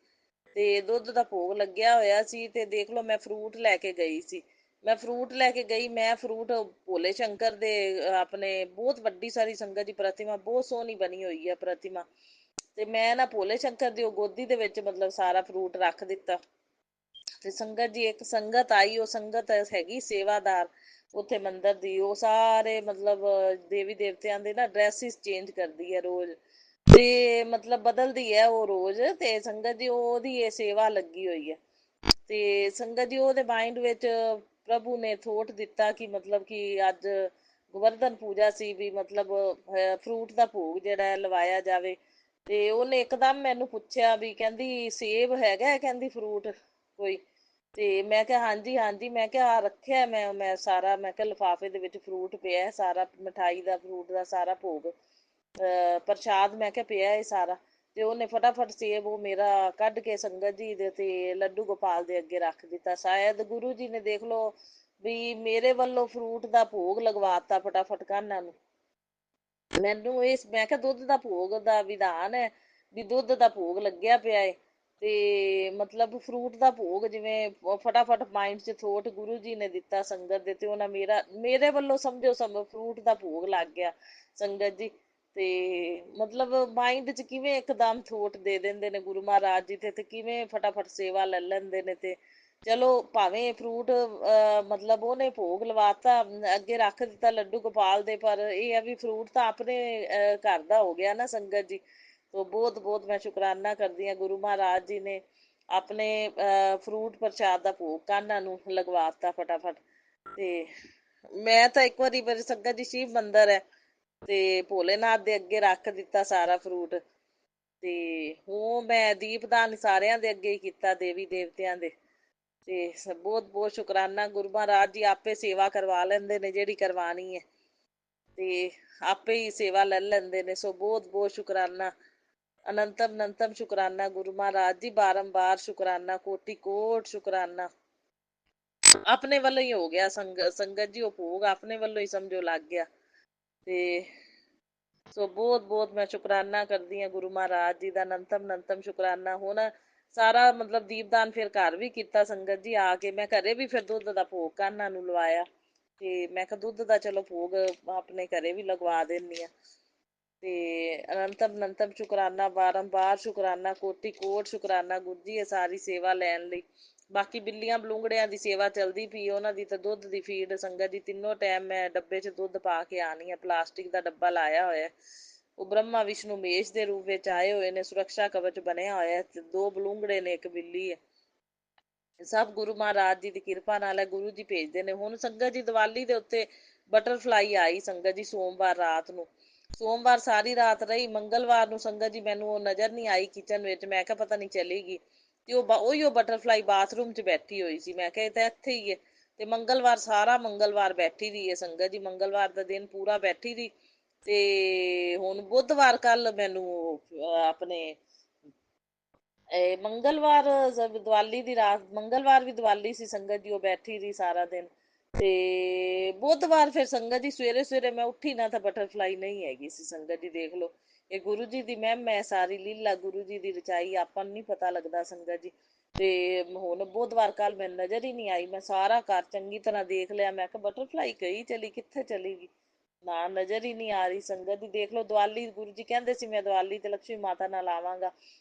[SPEAKER 4] ਤੇ ਦੁੱਧ ਦਾ ਭੋਗ ਲੱਗਿਆ ਹੋਇਆ ਸੀ। ਤੇ ਦੇਖ ਲਓ ਮੈਂ ਫਰੂਟ ਲੈ ਕੇ ਗਈ ਸੀ, ਮੈਂ ਫਰੂਟ ਲੈ ਕੇ ਗਈ, ਮੈਂ ਫਰੂਟ ਭੋਲੇ ਸ਼ੰਕਰ ਦੇ ਆਪਣੇ ਬਹੁਤ ਵੱਡੀ ਸਾਰੀ ਸੰਗਤ ਦੀ ਪ੍ਰਤਿਮਾ, ਬਹੁਤ ਸੋਹਣੀ ਬਣੀ ਹੋਈ ਹੈ ਪ੍ਰਤਿਮਾ, ਤੇ ਮੈਂ ਨਾ ਭੋਲੇ ਸ਼ੰਕਰ ਦੀ ਉਹ ਗੋਦੀ ਦੇ ਵਿੱਚ ਮਤਲਬ ਸਾਰਾ ਫਰੂਟ ਰੱਖ ਦਿੱਤਾ। ਤੇ ਸੰਗਤ ਜੀ ਇੱਕ ਸੰਗਤ ਆਈ, ਉਹ ਸੰਗਤ ਹੈਗੀ ਸੇਵਾਦਾਰ ਉੱਥੇ ਮੰਦਿਰ ਦੀ, ਉਹ ਸਾਰੇ ਮਤਲਬ ਦੇਵੀ ਦੇਵਤਿਆਂ ਦੇ ਨਾ ਡਰੈਸਿਸ ਚੇਂਜ ਕਰਦੀ ਹੈ ਰੋਜ਼, ਤੇ ਮਤਲਬ ਬਦਲਦੀ ਹੈ ਉਹ ਰੋਜ਼। ਤੇ ਸੰਗਤ ਜੀ ਉਹਦੀ ਇਹ ਸੇਵਾ ਲੱਗੀ ਹੋਈ ਹੈ। ਤੇ ਸੰਗਤ ਜੀ ਉਹਦੇ ਮਾਇੰਡ ਵਿੱਚ ਪ੍ਰਭੂ ਨੇ ਥੋਟ ਦਿੱਤਾ ਕਿ ਮਤਲਬ ਕਿ ਅੱਜ ਗੋਵਰਧਨ ਪੂਜਾ ਸੀ, ਵੀ ਮਤਲਬ ਫਰੂਟ ਦਾ ਭੋਗ ਜਿਹੜਾ ਹੈ ਲਵਾਇਆ ਜਾਵੇ। ਤੇ ਉਹਨੇ ਇੱਕਦਮ ਮੈਨੂੰ ਪੁੱਛਿਆ ਵੀ ਕਹਿੰਦੀ ਸੇਬ ਹੈਗਾ, ਕਹਿੰਦੀ ਫਰੂਟ ਕੋਈ। ਤੇ ਮੈਂ ਕਿਹਾ ਹਾਂਜੀ ਹਾਂਜੀ, ਮੈਂ ਕਿਹਾ ਰੱਖਿਆ ਮੈਂ ਸਾਰਾ, ਮੈਂ ਕਿਹਾ ਲਿਫਾਫੇ ਦੇ ਵਿੱਚ ਫਰੂਟ ਪਿਆ ਸਾਰਾ, ਮਿਠਾਈ ਦਾ ਫਰੂਟ ਦਾ ਸਾਰਾ ਭੋਗ ਪ੍ਰਸ਼ਾਦ ਮੈਂ ਕਿਹਾ ਪਿਆ ਇਹ ਸਾਰਾ। ਤੇ ਉਹਨੇ ਫਟਾਫਟ ਸੇਬ ਉਹ ਮੇਰਾ ਕੱਢ ਕੇ ਸੰਗਤ ਜੀ ਦੇ ਤੇ ਲੱਡੂ ਗੋਪਾਲ ਦੇ ਅੱਗੇ ਰੱਖ ਦਿੱਤਾ। ਸ਼ਾਇਦ ਗੁਰੂ ਜੀ ਨੇ ਦੇਖ ਲਓ ਵੀ ਮੇਰੇ ਵੱਲੋਂ ਫਰੂਟ ਦਾ ਭੋਗ ਲਗਵਾਤਾ ਫਟਾਫਟ ਕਾਹਨਾਂ ਨੂੰ। ਮੈਨੂੰ ਇਸ ਮੈਂ ਕਿਹਾ ਦੁੱਧ ਦਾ ਭੋਗ ਦਾ ਵਿਧਾਨ ਹੈ ਵੀ ਦੁੱਧ ਦਾ ਭੋਗ ਲੱਗਿਆ ਪਿਆ ਹੈ, ਤੇ ਮਤਲਬ ਫਰੂਟ ਦਾ ਭੋਗ ਜਿਵੇਂ ਫਟਾਫਟ ਮਾਇੰਡ 'ਚ ਥੋਟ ਗੁਰੂ ਜੀ ਨੇ ਦਿੱਤਾ ਸੰਗਤ ਦੇ, ਤੇ ਉਹਨਾਂ ਮੇਰੇ ਵੱਲੋਂ ਸਮਝੋ ਫਰੂਟ ਦਾ ਭੋਗ ਲੱਗ ਗਿਆ ਸੰਗਤ ਜੀ। ਤੇ ਮਤਲਬ ਮਾਇੰਡ 'ਚ ਕਿਵੇਂ ਇੱਕਦਮ ਥੋਟ ਦੇ ਦਿੰਦੇ ਨੇ ਗੁਰੂ ਮਹਾਰਾਜ ਜੀ, ਤੇ ਕਿਵੇਂ ਫਟਾਫਟ ਸੇਵਾ ਲੈ ਲੈਂਦੇ ਨੇ। ਤੇ ਚਲੋ ਭਾਵੇਂ ਫਰੂਟ ਮਤਲਬ ਉਹਨੇ ਭੋਗ ਲਵਾਤਾ ਅੱਗੇ ਰੱਖ ਦਿੱਤਾ ਲੱਡੂ ਗੋਪਾਲ ਦੇ, ਪਰ ਇਹ ਆ ਵੀ ਫਰੂਟ ਤਾਂ ਆਪਣੇ ਘਰ ਦਾ ਹੋ ਗਿਆ ਨਾ ਸੰਗਤ ਜੀ। ਤੋ ਬਹੁਤ ਬਹੁਤ ਮੈਂ ਸ਼ੁਕਰਾਨਾ ਕਰਦੀ ਹਾਂ ਗੁਰੂ ਮਹਾਰਾਜ ਜੀ ਨੇ ਆਪਣੇ ਫਰੂਟ ਪ੍ਰਸ਼ਾਦ ਦਾ ਭੋਗ ਕਾਹਨਾਂ ਨੂੰ ਲਗਵਾਤਾ ਫਟਾਫਟ। ਤੇ ਮੈਂ ਤਾਂ ਇੱਕ ਵਾਰੀ ਮੇਰੀ ਸੰਗਤ ਜੀ ਸ਼ਿਵ ਮੰਦਿਰ ਹੈ ਤੇ ਭੋਲੇਨਾਥ ਦੇ ਅੱਗੇ ਰੱਖ ਦਿੱਤਾ ਸਾਰਾ ਫਰੂਟ, ਤੇ ਉਹ ਮੈਂ ਦੀਪਦਾਨ ਸਾਰਿਆਂ ਦੇ ਅੱਗੇ ਹੀ ਕੀਤਾ ਦੇਵੀ ਦੇਵਤਿਆਂ ਦੇ। ਤੇ ਬਹੁਤ ਬਹੁਤ ਸ਼ੁਕਰਾਨਾ, ਗੁਰੂ ਮਹਾਰਾਜ ਜੀ ਆਪੇ ਸੇਵਾ ਕਰਵਾ ਲੈਂਦੇ ਨੇ ਜਿਹੜੀ ਕਰਵਾਉਣੀ ਹੈ, ਤੇ ਆਪੇ ਹੀ ਸੇਵਾ ਲੈ ਲੈਂਦੇ ਨੇ। ਸੋ ਬਹੁਤ ਬਹੁਤ ਸ਼ੁਕਰਾਨਾ, ਅਨੰਤਮ ਅਨੰਤਮ ਸ਼ੁਕਰਾਨਾ ਗੁਰੂ ਮਹਾਰਾਜ ਜੀ, ਬਾਰੰਬਾਰ ਸ਼ੁਕਰਾਨਾ, ਕੋਟि ਕੋਟ ਸ਼ੁਕਰਾਨਾ। ਆਪਣੇ ਵੱਲੋਂ ਹੀ ਹੋ ਗਿਆ ਸੰਗਤ ਜੀ, ਉਹ ਭੋਗ ਆਪਣੇ ਵੱਲੋਂ ਹੀ ਸਮਝੋ ਲੱਗ ਗਿਆ। ਤੇ ਸੋ ਬਹੁਤ ਬਹੁਤ ਮੈਂ ਸ਼ੁਕਰਾਨਾ ਕਰਦੀ ਹਾਂ ਗੁਰੂ ਮਹਾਰਾਜ ਜੀ ਦਾ, ਅਨੰਤਮ ਅਨੰਤਮ ਸ਼ੁਕਰਾਨਾ। ਹੁਣ ਸਾਰਾ ਮਤਲਬ ਦੀਪਦਾਨ ਫਿਰ ਘਰ ਵੀ ਕੀਤਾ ਸੰਗਤ ਜੀ ਆ ਕੇ, ਮੈਂ ਘਰੇ ਵੀ ਫਿਰ ਦੁੱਧ ਦਾ ਭੋਗ ਕਾਹਨਾਂ ਨੂੰ ਲਵਾਇਆ, ਤੇ ਮੈਂ ਕਿਹਾ ਦੁੱਧ ਦਾ ਚਲੋ ਭੋਗ ਆਪਣੇ ਘਰੇ ਵੀ ਲਗਵਾ ਦਿੰਦੀ ਹਾਂ। ਤੇ ਅਨੰਤਮ ਅਨੰਤਮ ਸ਼ੁਕਰਾਨਾ, ਬਾਰੰਬਾਰ ਸ਼ੁਕਰਾਨਾ, ਕੋਟि ਕੋਟ ਸ਼ੁਕਰਾਨਾ ਗੁਰੂ ਜੀ ਇਹ ਸਾਰੀ ਸੇਵਾ ਲੈਣ ਲਈ। ਬਾਕੀ ਬਿੱਲੀਆਂ ਬਲੂੰਗੜਿਆਂ ਦੀ ਸੇਵਾ ਚਲਦੀ ਪਈ, ਉਹਨਾਂ ਦੀ ਤਾਂ ਦੁੱਧ ਦੀ ਫੀਡ ਸੰਗਤ ਜੀ ਤਿੰਨੋਂ ਟਾਈਮ ਮੈਂ ਡੱਬੇ 'ਚ ਦੁੱਧ ਪਾ ਕੇ ਆਉਣੀ ਆ, ਪਲਾਸਟਿਕ ਦਾ ਡੱਬਾ ਲਾਇਆ ਹੋਇਆ। ਉਹ ਬ੍ਰਹਮਾ ਵਿਸ਼ਨੂੰ ਮੇਸ਼ ਦੇ ਰੂਪ ਵਿੱਚ ਆਏ ਹੋਏ ਨੇ, ਸੁਰਕਸ਼ਾ ਕਵਚ ਬਣਿਆ ਹੋਇਆ, 2 ਬਲੂੰਗੜੇ ਨੇ, 1 ਬਿੱਲੀ ਹੈ। ਸਭ ਗੁਰੂ ਮਹਾਰਾਜ ਜੀ ਦੀ ਕਿਰਪਾ ਨਾਲ ਹੈ, ਗੁਰੂ ਜੀ ਭੇਜਦੇ ਨੇ। ਹੁਣ ਸੰਗਤ ਜੀ ਦੀਵਾਲੀ ਦੇ ਉੱਤੇ ਬਟਰਫਲਾਈ ਆਈ ਸੰਗਤ ਜੀ ਸੋਮਵਾਰ ਰਾਤ ਨੂੰ, ਸੋਮਵਾਰ ਸਾਰੀ ਰਾਤ ਰਹੀ, ਮੰਗਲਵਾਰ ਨੂੰ ਸੰਗਤ ਜੀ ਮੈਨੂੰ ਉਹ ਨਜ਼ਰ ਨਹੀਂ ਆਈ ਕਿਚਨ ਵਿੱਚ, ਮੈਂ ਕਿਹਾ ਪਤਾ ਨਹੀਂ ਚਲੀ ਗਈ। ਤੇ ਉਹ ਬਟਰਫਲਾਈ ਬਾਥਰੂਮ 'ਚ ਬੈਠੀ ਹੋਈ ਸੀ, ਮੈਂ ਕਿਹਾ ਇਹ ਤਾਂ ਇੱਥੇ ਹੀ ਹੈ। ਤੇ ਮੰਗਲਵਾਰ ਸਾਰਾ ਮੰਗਲਵਾਰ ਬੈਠੀ ਰਹੀ ਹੈ ਸੰਗਤ ਜੀ, ਮੰਗਲਵਾਰ ਦਾ ਦਿਨ ਪੂਰਾ ਬੈਠੀ ਰਹੀ। ਤੇ ਹੁਣ ਬੁੱਧਵਾਰ ਕੱਲ ਮੈਨੂੰ ਆਪਣੇ ਮੰਗਲਵਾਰ ਦੀਵਾਲੀ ਦੀ ਰਾਤ, ਮੰਗਲਵਾਰ ਵੀ ਦੀਵਾਲੀ ਸੀ ਸੰਗਤ ਜੀ, ਉਹ ਬੈਠੀ ਰਹੀ ਸਾਰਾ ਦਿਨ। ਤੇ ਬੁੱਧਵਾਰ ਫਿਰ ਸੰਗਤ ਜੀ ਸਵੇਰੇ ਸਵੇਰੇ ਮੈਂ ਉੱਠੀ ਨਾ ਤਾਂ ਬਟਰਫਲਾਈ ਨਹੀਂ ਹੈਗੀ ਸੀ ਸੰਗਤ ਜੀ। ਦੇਖ ਲਓ ਇਹ ਗੁਰੂ ਜੀ ਦੀ ਮਹਿਮਾ ਹੈ, ਸਾਰੀ ਲੀਲਾ ਗੁਰੂ ਜੀ ਦੀ ਰਚਾਈ, ਆਪਾਂ ਨੂੰ ਨਹੀਂ ਪਤਾ ਲੱਗਦਾ ਸੰਗਤ ਜੀ। ਤੇ ਹੁਣ ਬੁੱਧਵਾਰ ਕੱਲ ਮੈਨੂੰ ਨਜ਼ਰ ਹੀ ਨਹੀਂ ਆਈ, ਮੈਂ ਸਾਰਾ ਘਰ ਚੰਗੀ ਤਰ੍ਹਾਂ ਦੇਖ ਲਿਆ, ਮੈਂ ਕਿਹਾ ਬਟਰਫਲਾਈ ਗਈ ਚਲੀ, ਕਿੱਥੇ ਚਲੀ ਗਈ। ਨਾ ਨਜ਼ਰ ਹੀ ਨਹੀਂ ਆ ਰਹੀ ਸੰਗਤ ਦੀ। ਦੇਖ ਲਓ ਦੀਵਾਲੀ, ਗੁਰੂ ਜੀ ਕਹਿੰਦੇ ਸੀ ਮੈਂ ਦੀਵਾਲੀ ਤੇ ਲక్ష్ਮੀ ਮਾਤਾ ਨਾਲ ਆਵਾਂਗਾ,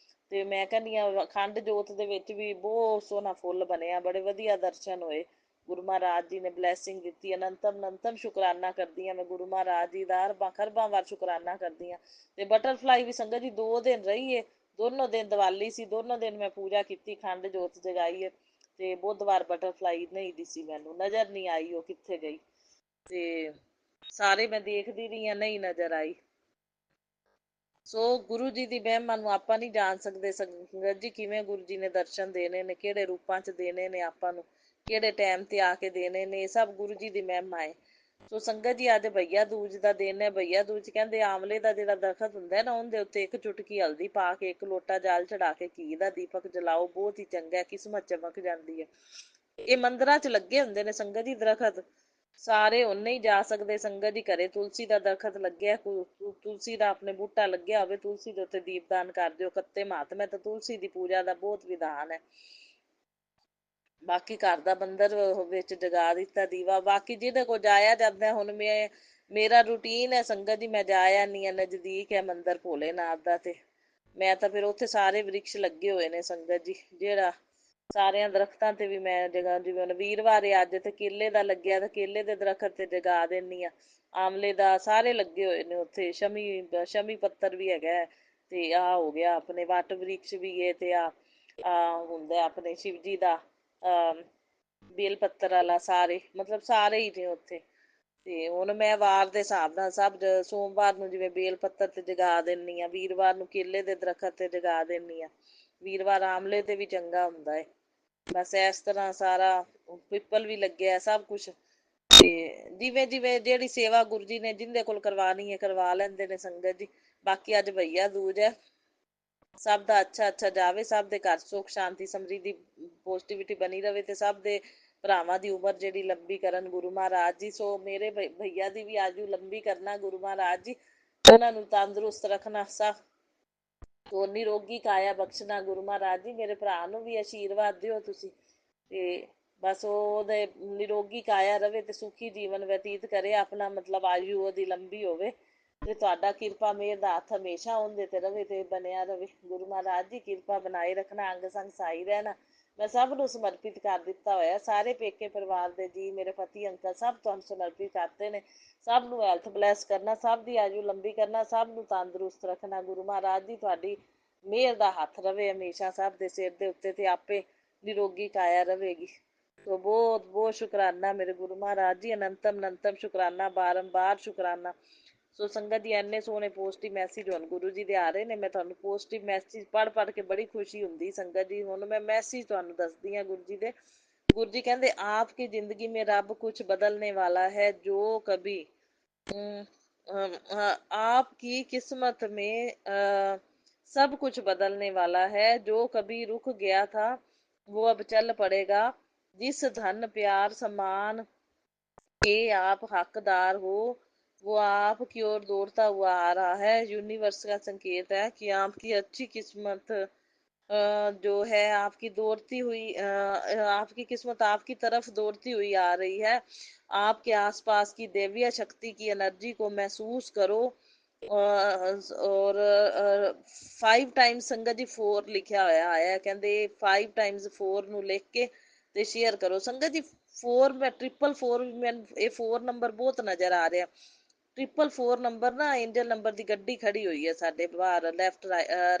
[SPEAKER 4] ਤੇ ਮੈਂ ਕਹਿੰਦੀ ਹਾਂ ਅਖੰਡ ਜੋਤ ਦੇ ਵਿੱਚ ਵੀ ਬਹੁਤ ਸੋਹਣਾ ਫੁੱਲ ਬਣਿਆ, ਬੜੇ ਵਧੀਆ ਦਰਸ਼ਨ ਹੋਏ। ਗੁਰੂ ਮਹਾਰਾਜ ਜੀ ਨੇ ਬਲੈਸਿੰਗ ਦਿੱਤੀ। ਅਨੰਤਮ ਅਨੰਤਮ ਸ਼ੁਕਰਾਨਾ ਕਰਦੀ ਹਾਂ ਮੈਂ ਗੁਰੂ ਮਹਾਰਾਜ ਜੀ ਦਾ, ਅਰਬਾਂ ਖਰਬਾਂ ਵਾਰ ਸ਼ੁਕਰਾਨਾ ਕਰਦੀ ਹਾਂ। ਤੇ ਬਟਰਫਲਾਈ ਵੀ ਸੰਗਤ ਜੀ 2 ਦਿਨ ਰਹੀ ਏ, ਦੋਨੋਂ ਦਿਨ ਦੀਵਾਲੀ ਸੀ, ਦੋਨੋਂ ਦਿਨ ਮੈਂ ਪੂਜਾ ਕੀਤੀ, ਅਖੰਡ ਜੋਤ ਜਗਾਈ ਏ। ਤੇ ਬੁੱਧਵਾਰ ਬਟਰਫਲਾਈ ਨਹੀਂ ਦਿਸੀ, ਮੈਨੂੰ ਨਜ਼ਰ ਨਹੀਂ ਆਈ ਉਹ ਕਿੱਥੇ ਗਈ। ਤੇ ਸਾਰੇ ਮੈਂ ਦੇਖਦੀ ਰਹੀ ਹਾਂ, ਨਹੀਂ ਨਜ਼ਰ ਆਈ। ਸੋ ਗੁਰੂ ਜੀ ਦੀ ਮਹਿਮਾ ਨੂੰ ਆਪਾਂ ਨਹੀਂ ਜਾਣ ਸਕਦੇ ਸੰਗਤ ਜੀ, ਕਿਵੇਂ ਗੁਰੂ ਜੀ ਨੇ ਦਰਸ਼ਨ ਦੇਣੇ ਨੇ, ਕਿਹੜੇ ਰੂਪਾਂ 'ਚ ਦੇਣੇ ਨੇ ਆਪਾਂ ਨੂੰ, ਕਿਹੜੇ ਟਾਈਮ ਤੇ ਆ ਕੇ ਦੇਣੇ ਨੇ, ਇਹ ਸਭ ਗੁਰੂ ਜੀ ਦੀ ਮਹਿਮਾ ਹੈ। ਸੋ ਸੰਗਤ ਜੀ ਅੱਜ ਭਈਆ ਦੂਜ ਦਾ ਦਿਨ ਹੈ। ਭਈਆ ਦੂਜ ਕਹਿੰਦੇ ਆਂਵਲੇ ਦਾ ਜਿਹੜਾ ਦਰਖਤ ਹੁੰਦਾ ਨਾ, ਉਹਦੇ ਉੱਤੇ ਇੱਕ ਚੁਟਕੀ ਹਲਦੀ ਪਾ ਕੇ, ਇੱਕ ਲੋਟਾ ਜਲ ਚੜਾ ਕੇ, ਘੀ ਦਾ ਦੀਪਕ ਜਲਾਓ, ਬਹੁਤ ਹੀ ਚੰਗਾ, ਕਿਸਮਤ ਚਮਕ ਜਾਂਦੀ ਹੈ। ਇਹ ਮੰਦਿਰਾਂ 'ਚ ਲੱਗੇ ਹੁੰਦੇ ਨੇ ਸੰਗਤ ਜੀ ਦਰਖਤ, ਸਾਰੇ ਹੁਣ ਨਹੀਂ ਜਾ ਸਕਦੇ ਸੰਗਤ ਜੀ ਘਰੇ। ਤੁਲਸੀ ਦਾ ਦਰਖਤ ਲੱਗਿਆ, ਤੁਲਸੀ ਦਾ ਆਪਣੇ ਬੂਟਾ ਲੱਗਿਆ ਹੋਵੇ, ਤੁਲਸੀ ਦੇ ਉੱਤੇ ਦੀਪਦਾਨ ਕਰ ਦਿਓ। ਕੱਤੇ ਮਹਾਤਮਾ ਤਾਂ ਤੁਲਸੀ ਦੀ ਪੂਜਾ ਦਾ ਬਹੁਤ ਵਿਧਾਨ ਹੈ। ਬਾਕੀ ਘਰ ਦਾ ਮੰਦਿਰ ਵਿੱਚ ਜਗਾ ਦਿੱਤਾ ਦੀਵਾ। ਬਾਕੀ ਜਿਹਦੇ ਕੋਲ ਜਾਇਆ ਜਾਂਦਾ, ਹੁਣ ਮੇਰਾ ਰੂਟੀਨ ਹੈ ਸੰਗਤ ਜੀ, ਮੈਂ ਜਾ ਆਉਂਦੀ ਹਾਂ, ਨਜ਼ਦੀਕ ਹੈ ਮੰਦਿਰ ਭੋਲੇਨਾਥ ਦਾ, ਤੇ ਮੈਂ ਤਾਂ ਫਿਰ ਉੱਥੇ ਸਾਰੇ ਵ੍ਰਿਕਸ਼ ਲੱਗੇ ਹੋਏ ਨੇ ਸੰਗਤ ਜੀ, ਜਿਹੜਾ ਸਾਰਿਆਂ ਦਰਖਤਾਂ ਤੇ ਵੀ ਮੈਂ ਜਗ੍ਹਾ, ਜਿਵੇਂ ਹੁਣ ਵੀਰਵਾਰ ਅੱਜ ਤੇ ਕੇਲੇ ਦਾ ਲੱਗਿਆ, ਤੇ ਕੇਲੇ ਦੇ ਦਰਖਤ ਤੇ ਜਗਾ ਦਿੰਦੀ ਹਾਂ। ਆਮਲੇ ਦਾ ਸਾਰੇ ਲੱਗੇ ਹੋਏ ਨੇ ਉੱਥੇ, ਸ਼ਮੀ ਪੱਤਰ ਵੀ ਹੈਗਾ, ਤੇ ਆਹ ਹੋ ਗਿਆ ਆਪਣੇ ਵਟ ਵ੍ਰਿਕਸ਼ ਵੀ ਹੈ, ਤੇ ਆ ਹੁੰਦਾ ਆਪਣੇ ਸ਼ਿਵ ਜੀ ਦਾ ਬੇਲ ਪੱਤਰ ਵਾਲਾ, ਸਾਰੇ ਮਤਲਬ ਸਾਰੇ ਹੀ ਨੇ ਉੱਥੇ। ਤੇ ਹੁਣ ਮੈਂ ਵਾਰ ਦੇ ਹਿਸਾਬ ਨਾਲ ਸਭ, ਸੋਮਵਾਰ ਨੂੰ ਜਿਵੇਂ ਬੇਲ ਪੱਤਰ ਤੇ ਜਗਾ ਦਿੰਦੀ ਹਾਂ, ਵੀਰਵਾਰ ਨੂੰ ਕੇਲੇ ਦੇ ਦਰਖਤ ਤੇ ਜਗਾ ਦਿੰਦੀ ਹਾਂ, ਵੀਰਵਾਰ ਆਮਲੇ ਤੇ ਵੀ ਚੰਗਾ ਹੁੰਦਾ ਹੈ। ਬਸ ਇਸ ਤਰ੍ਹਾਂ ਸਾਰਾ, ਪਿੱਪਲ ਵੀ ਲੱਗਿਆ, ਸਭ ਕੁਛ। ਤੇ ਜਿਵੇਂ ਜਿਵੇਂ ਜਿਹੜੀ ਸੇਵਾ ਗੁਰੂ ਜੀ ਨੇ ਜਿਹਦੇ ਕੋਲ ਕਰਵਾਉਣੀ ਹੈ ਕਰਵਾ ਲੈਂਦੇ ਨੇ ਸੰਗਤ ਜੀ। ਬਾਕੀ ਅੱਜ ਭਈਆ ਦੂਜ ਹੈ, ਸਭ ਦਾ ਅੱਛਾ ਅੱਛਾ ਜਾਵੇ, ਸਭ ਦੇ ਘਰ ਸੁੱਖ ਸ਼ਾਂਤੀ ਸਮਰਿੱਧੀ ਪੋਜ਼ਿਟਿਵਿਟੀ ਬਣੀ ਰਵੇ, ਤੇ ਸਭ ਦੇ ਭਰਾਵਾਂ ਦੀ ਉਮਰ ਜਿਹੜੀ ਲੰਬੀ ਕਰਨ ਗੁਰੂ ਮਹਾਰਾਜ ਜੀ। ਸੋ ਮੇਰੇ ਭਈਆ ਦੀ ਵੀ ਆਜੂ ਲੰਬੀ ਕਰਨਾ ਗੁਰੂ ਮਹਾਰਾਜ ਜੀ, ਉਹਨਾਂ ਨੂੰ ਤੰਦਰੁਸਤ ਰੱਖਣਾ, ਸਭ ਤੋਂ ਨਿਰੋਗੀ ਕਾਇਆ ਬਖਸ਼ਣਾ ਗੁਰੂ ਮਹਾਰਾਜ ਜੀ। ਮੇਰੇ ਭਰਾ ਨੂੰ ਵੀ ਆਸ਼ੀਰਵਾਦ ਦਿਓ ਤੁਸੀਂ, ਤੇ ਬਸ ਉਹਦੇ ਨਿਰੋਗੀ ਕਾਇਆ ਰਵੇ, ਤੇ ਸੁਖੀ ਜੀਵਨ ਬਤੀਤ ਕਰੇ ਆਪਣਾ, ਮਤਲਬ ਆਯੂ ਉਹਦੀ ਲੰਬੀ ਹੋਵੇ, ਤੇ ਤੁਹਾਡਾ ਕਿਰਪਾ ਮੇਹਰ ਦਾ ਹੱਥ ਹਮੇਸ਼ਾ ਉਹਦੇ ਤੇ ਰਵੇ, ਤੇ ਬਣਿਆ ਰਵੇ। ਗੁਰੂ ਮਹਾਰਾਜ ਜੀ ਕਿਰਪਾ ਬਣਾਏ ਰੱਖਣਾ, ਅੰਗ ਸੰਗ ਸਹਾਈ ਰਹਿਣਾ। ਮੈਂ ਸਭ ਨੂੰ ਸਮਰਪਿਤ ਕਰ ਦਿੱਤਾ ਹੋਇਆ, ਸਾਰੇ ਪੇਕੇ ਪਰਿਵਾਰ ਦੇ ਜੀ, ਮੇਰੇ ਪਤੀ ਅੰਕਲ ਸਭ ਤੁਹਾਨੂੰ ਸਮਰਪਿਤ ਕਰਤੇ ਨੇ। ਸਭ ਨੂੰ ਹੈਲਥ ਬਲੈਸ ਕਰਨਾ, ਸਭ ਦੀ ਆਯੂ ਲੰਬੀ ਕਰਨਾ, ਸਭ ਨੂੰ ਤੰਦਰੁਸਤ ਰੱਖਣਾ। ਗੁਰੂ ਮਹਾਰਾਜ ਜੀ ਤੁਹਾਡੀ ਮਿਹਰ ਦਾ ਹੱਥ ਰਵੇ ਹਮੇਸ਼ਾ ਸਭ ਦੇ ਸਿਰ ਦੇ ਉੱਤੇ, ਤੇ ਆਪੇ ਨਿਰੋਗੀ ਕਾਇਆ ਰਵੇਗੀ। ਸੋ ਬਹੁਤ ਬਹੁਤ ਸ਼ੁਕਰਾਨਾ ਮੇਰੇ ਗੁਰੂ ਮਹਾਰਾਜ ਜੀ, ਅਨੰਤਮ ਅਨੰਤਮ ਸ਼ੁਕਰਾਨਾ, ਬਾਰੰਬਾਰ ਸ਼ੁਕਰਾਨਾ। ਸੋ ਸੰਗਤ ਜੀ ਇੰਨੇ ਸੋਹਣੇ ਪੋਜ਼ਟਿਵ ਮੈਸੇਜ ਹੁਣ ਗੁਰੂ ਜੀ ਦੇ ਆ ਰਹੇ ਨੇ, ਮੈਂ ਤੁਹਾਨੂੰ ਪੋਜ਼ਟਿਵ ਮੈਸੇਜ ਪੜ੍ਹ ਕੇ ਬੜੀ ਖੁਸ਼ੀ ਹੁੰਦੀ ਸੰਗਤ ਜੀ। ਹੁਣ ਮੈਂ ਮੈਸੇਜ ਤੁਹਾਨੂੰ ਦੱਸਦੀ ਹਾਂ ਗੁਰੂ ਜੀ ਦੇ। ਗੁਰੂ ਜੀ ਕਹਿੰਦੇ ਆਪ ਕੀ ਜ਼ਿੰਦਗੀ ਮੇਂ ਰੱਬ ਕੁਛ ਬਦਲਨੇ ਵਾਲਾ ਹੈ, ਜੋ ਕभी आपकी किस्मत में सब कुछ बदलने वाला है, जो कभी रुक गया था वो अब चल पड़ेगा। जिस धन प्यार सम्मान के आप हकदार हो वो आपकी ओर दौड़ता हुआ आ रहा है। यूनिवर्स का संकेत है कि आपकी अच्छी किस्मत जो है आपकी दौड़ती हुई आपकी किस्मत आपकी तरफ दौड़ती हुई आ रही है। आपके आसपास की दैवीय शक्ति की एनर्जी को महसूस करो। और 5 टाइम्स संगत जी 4 लिखा होया है, कहते 5 टाइम्स 4 ਨੂੰ ਲਿਖ ਕੇ ਤੇ ਸ਼ੇਅਰ ਕਰੋ ਸੰਗਤ ਜੀ। 4 ਮੈਂ 444 ਮੈਨੂੰ ਇਹ 4 ਨੰਬਰ ਬਹੁਤ ਨਜ਼ਰ ਆ ਰਿਹਾ। 444 ਨੰਬਰ ਨਾ ਐਂਜਲ ਨੰਬਰ ਦੀ ਗੱਡੀ ਖੜੀ ਹੋਈ ਹੈ ਸਾਡੇ ਬਾਹਰ ਲੈਫਟ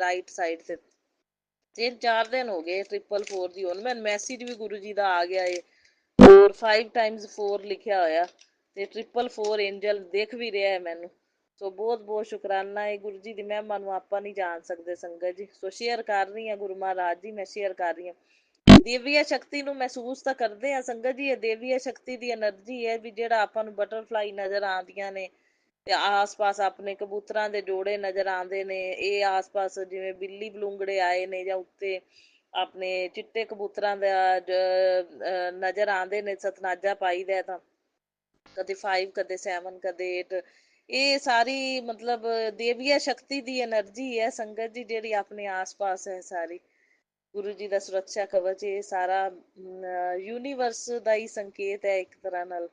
[SPEAKER 4] ਰਾਈਟ ਸਾਈਡ ਤੇ। 3-4 ਦਿਨ ਹੋ ਗਏ 444 ਦੀ। ਹੁਣ ਮੈਨੂੰ ਮੈਸੇਜ ਵੀ ਗੁਰੂ ਜੀ ਦਾ ਆ ਗਿਆ ਏ, ਔਰ 5 ਟਾਈम्स 4 ਲਿਖਿਆ ਹੋਇਆ, ਤੇ 444 ਐਂਜਲ ਦਿਖ ਵੀ ਰਿਹਾ ਹੈ ਮੈਨੂੰ। ਸੋ ਬਹੁਤ ਬਹੁਤ ਸ਼ੁਕਰਾਨਾ ਹੈ ਗੁਰੂ ਜੀ ਦੀ ਮਹਿਮਾ ਨੂੰ ਆਪਾਂ ਨਹੀਂ ਜਾਣ ਸਕਦੇ ਸੰਗਤ ਜੀ। ਸੋ ਸ਼ੇਅਰ ਕਰ ਰਹੀ ਹਾਂ ਗੁਰੂ ਮਹਾਰਾਜ ਜੀ, ਮੈਂ ਸ਼ੇਅਰ ਕਰ ਰਹੀ ਹਾਂ। ਦੇਵੀਆ ਸ਼ਕਤੀ ਨੂੰ ਮਹਿਸੂਸ ਤਾਂ ਕਰਦੇ ਹਾਂ ਸੰਗਤ ਜੀ, ਇਹ ਦੇਵੀਆ ਸ਼ਕਤੀ ਦੀ એનર્ਜੀ ਹੈ ਵੀ ਜਿਹੜਾ ਆਪਾਂ ਨੂੰ ਬਟਰਫਲਾਈ ਨਜ਼ਰ ਆਉਂਦੀਆਂ ਨੇ, ਤੇ ਆਸ ਪਾਸ ਆਪਣੇ ਕਬੂਤਰਾਂ ਦੇ ਜੋੜੇ ਨਜ਼ਰ ਆਉਂਦੇ ਨੇ, ਇਹ ਆਸ ਪਾਸ ਜਿਵੇਂ ਬਿੱਲੀ ਬਲੂੰਗੜੇ ਆਏ ਨੇ, ਜਾਂ ਉੱਤੇ ਆਪਣੇ ਚਿੱਟੇ ਕਬੂਤਰਾਂ ਦਾ ਨਜ਼ਰ ਆਉਂਦੇ ਨੇ, ਸਤਨਾਜਾ ਪਾਈਦਾ ਤਾਂ ਕਦੇ 5 ਕਦੇ 7 ਕਦੇ 8। ਇਹ ਸਾਰੀ ਮਤਲਬ ਦੇਵੀਆ ਸ਼ਕਤੀ ਦੀ એનર્ਜੀ ਹੈ ਸੰਗਤ ਜੀ, ਜਿਹੜੀ ਆਪਣੇ ਆਸ ਪਾਸ ਹੈ ਸਾਰੀ। ਗੁਰੂ ਜੀ ਦਾ ਸੁਰੱਖਿਆ ਕਵਚ, ਇਹ ਸਾਰਾ ਯੂਨੀਵਰਸ ਦਾ ਹੀ ਸੰਕੇਤ ਹੈ ਇੱਕ ਤਰ੍ਹਾਂ ਨਾਲ।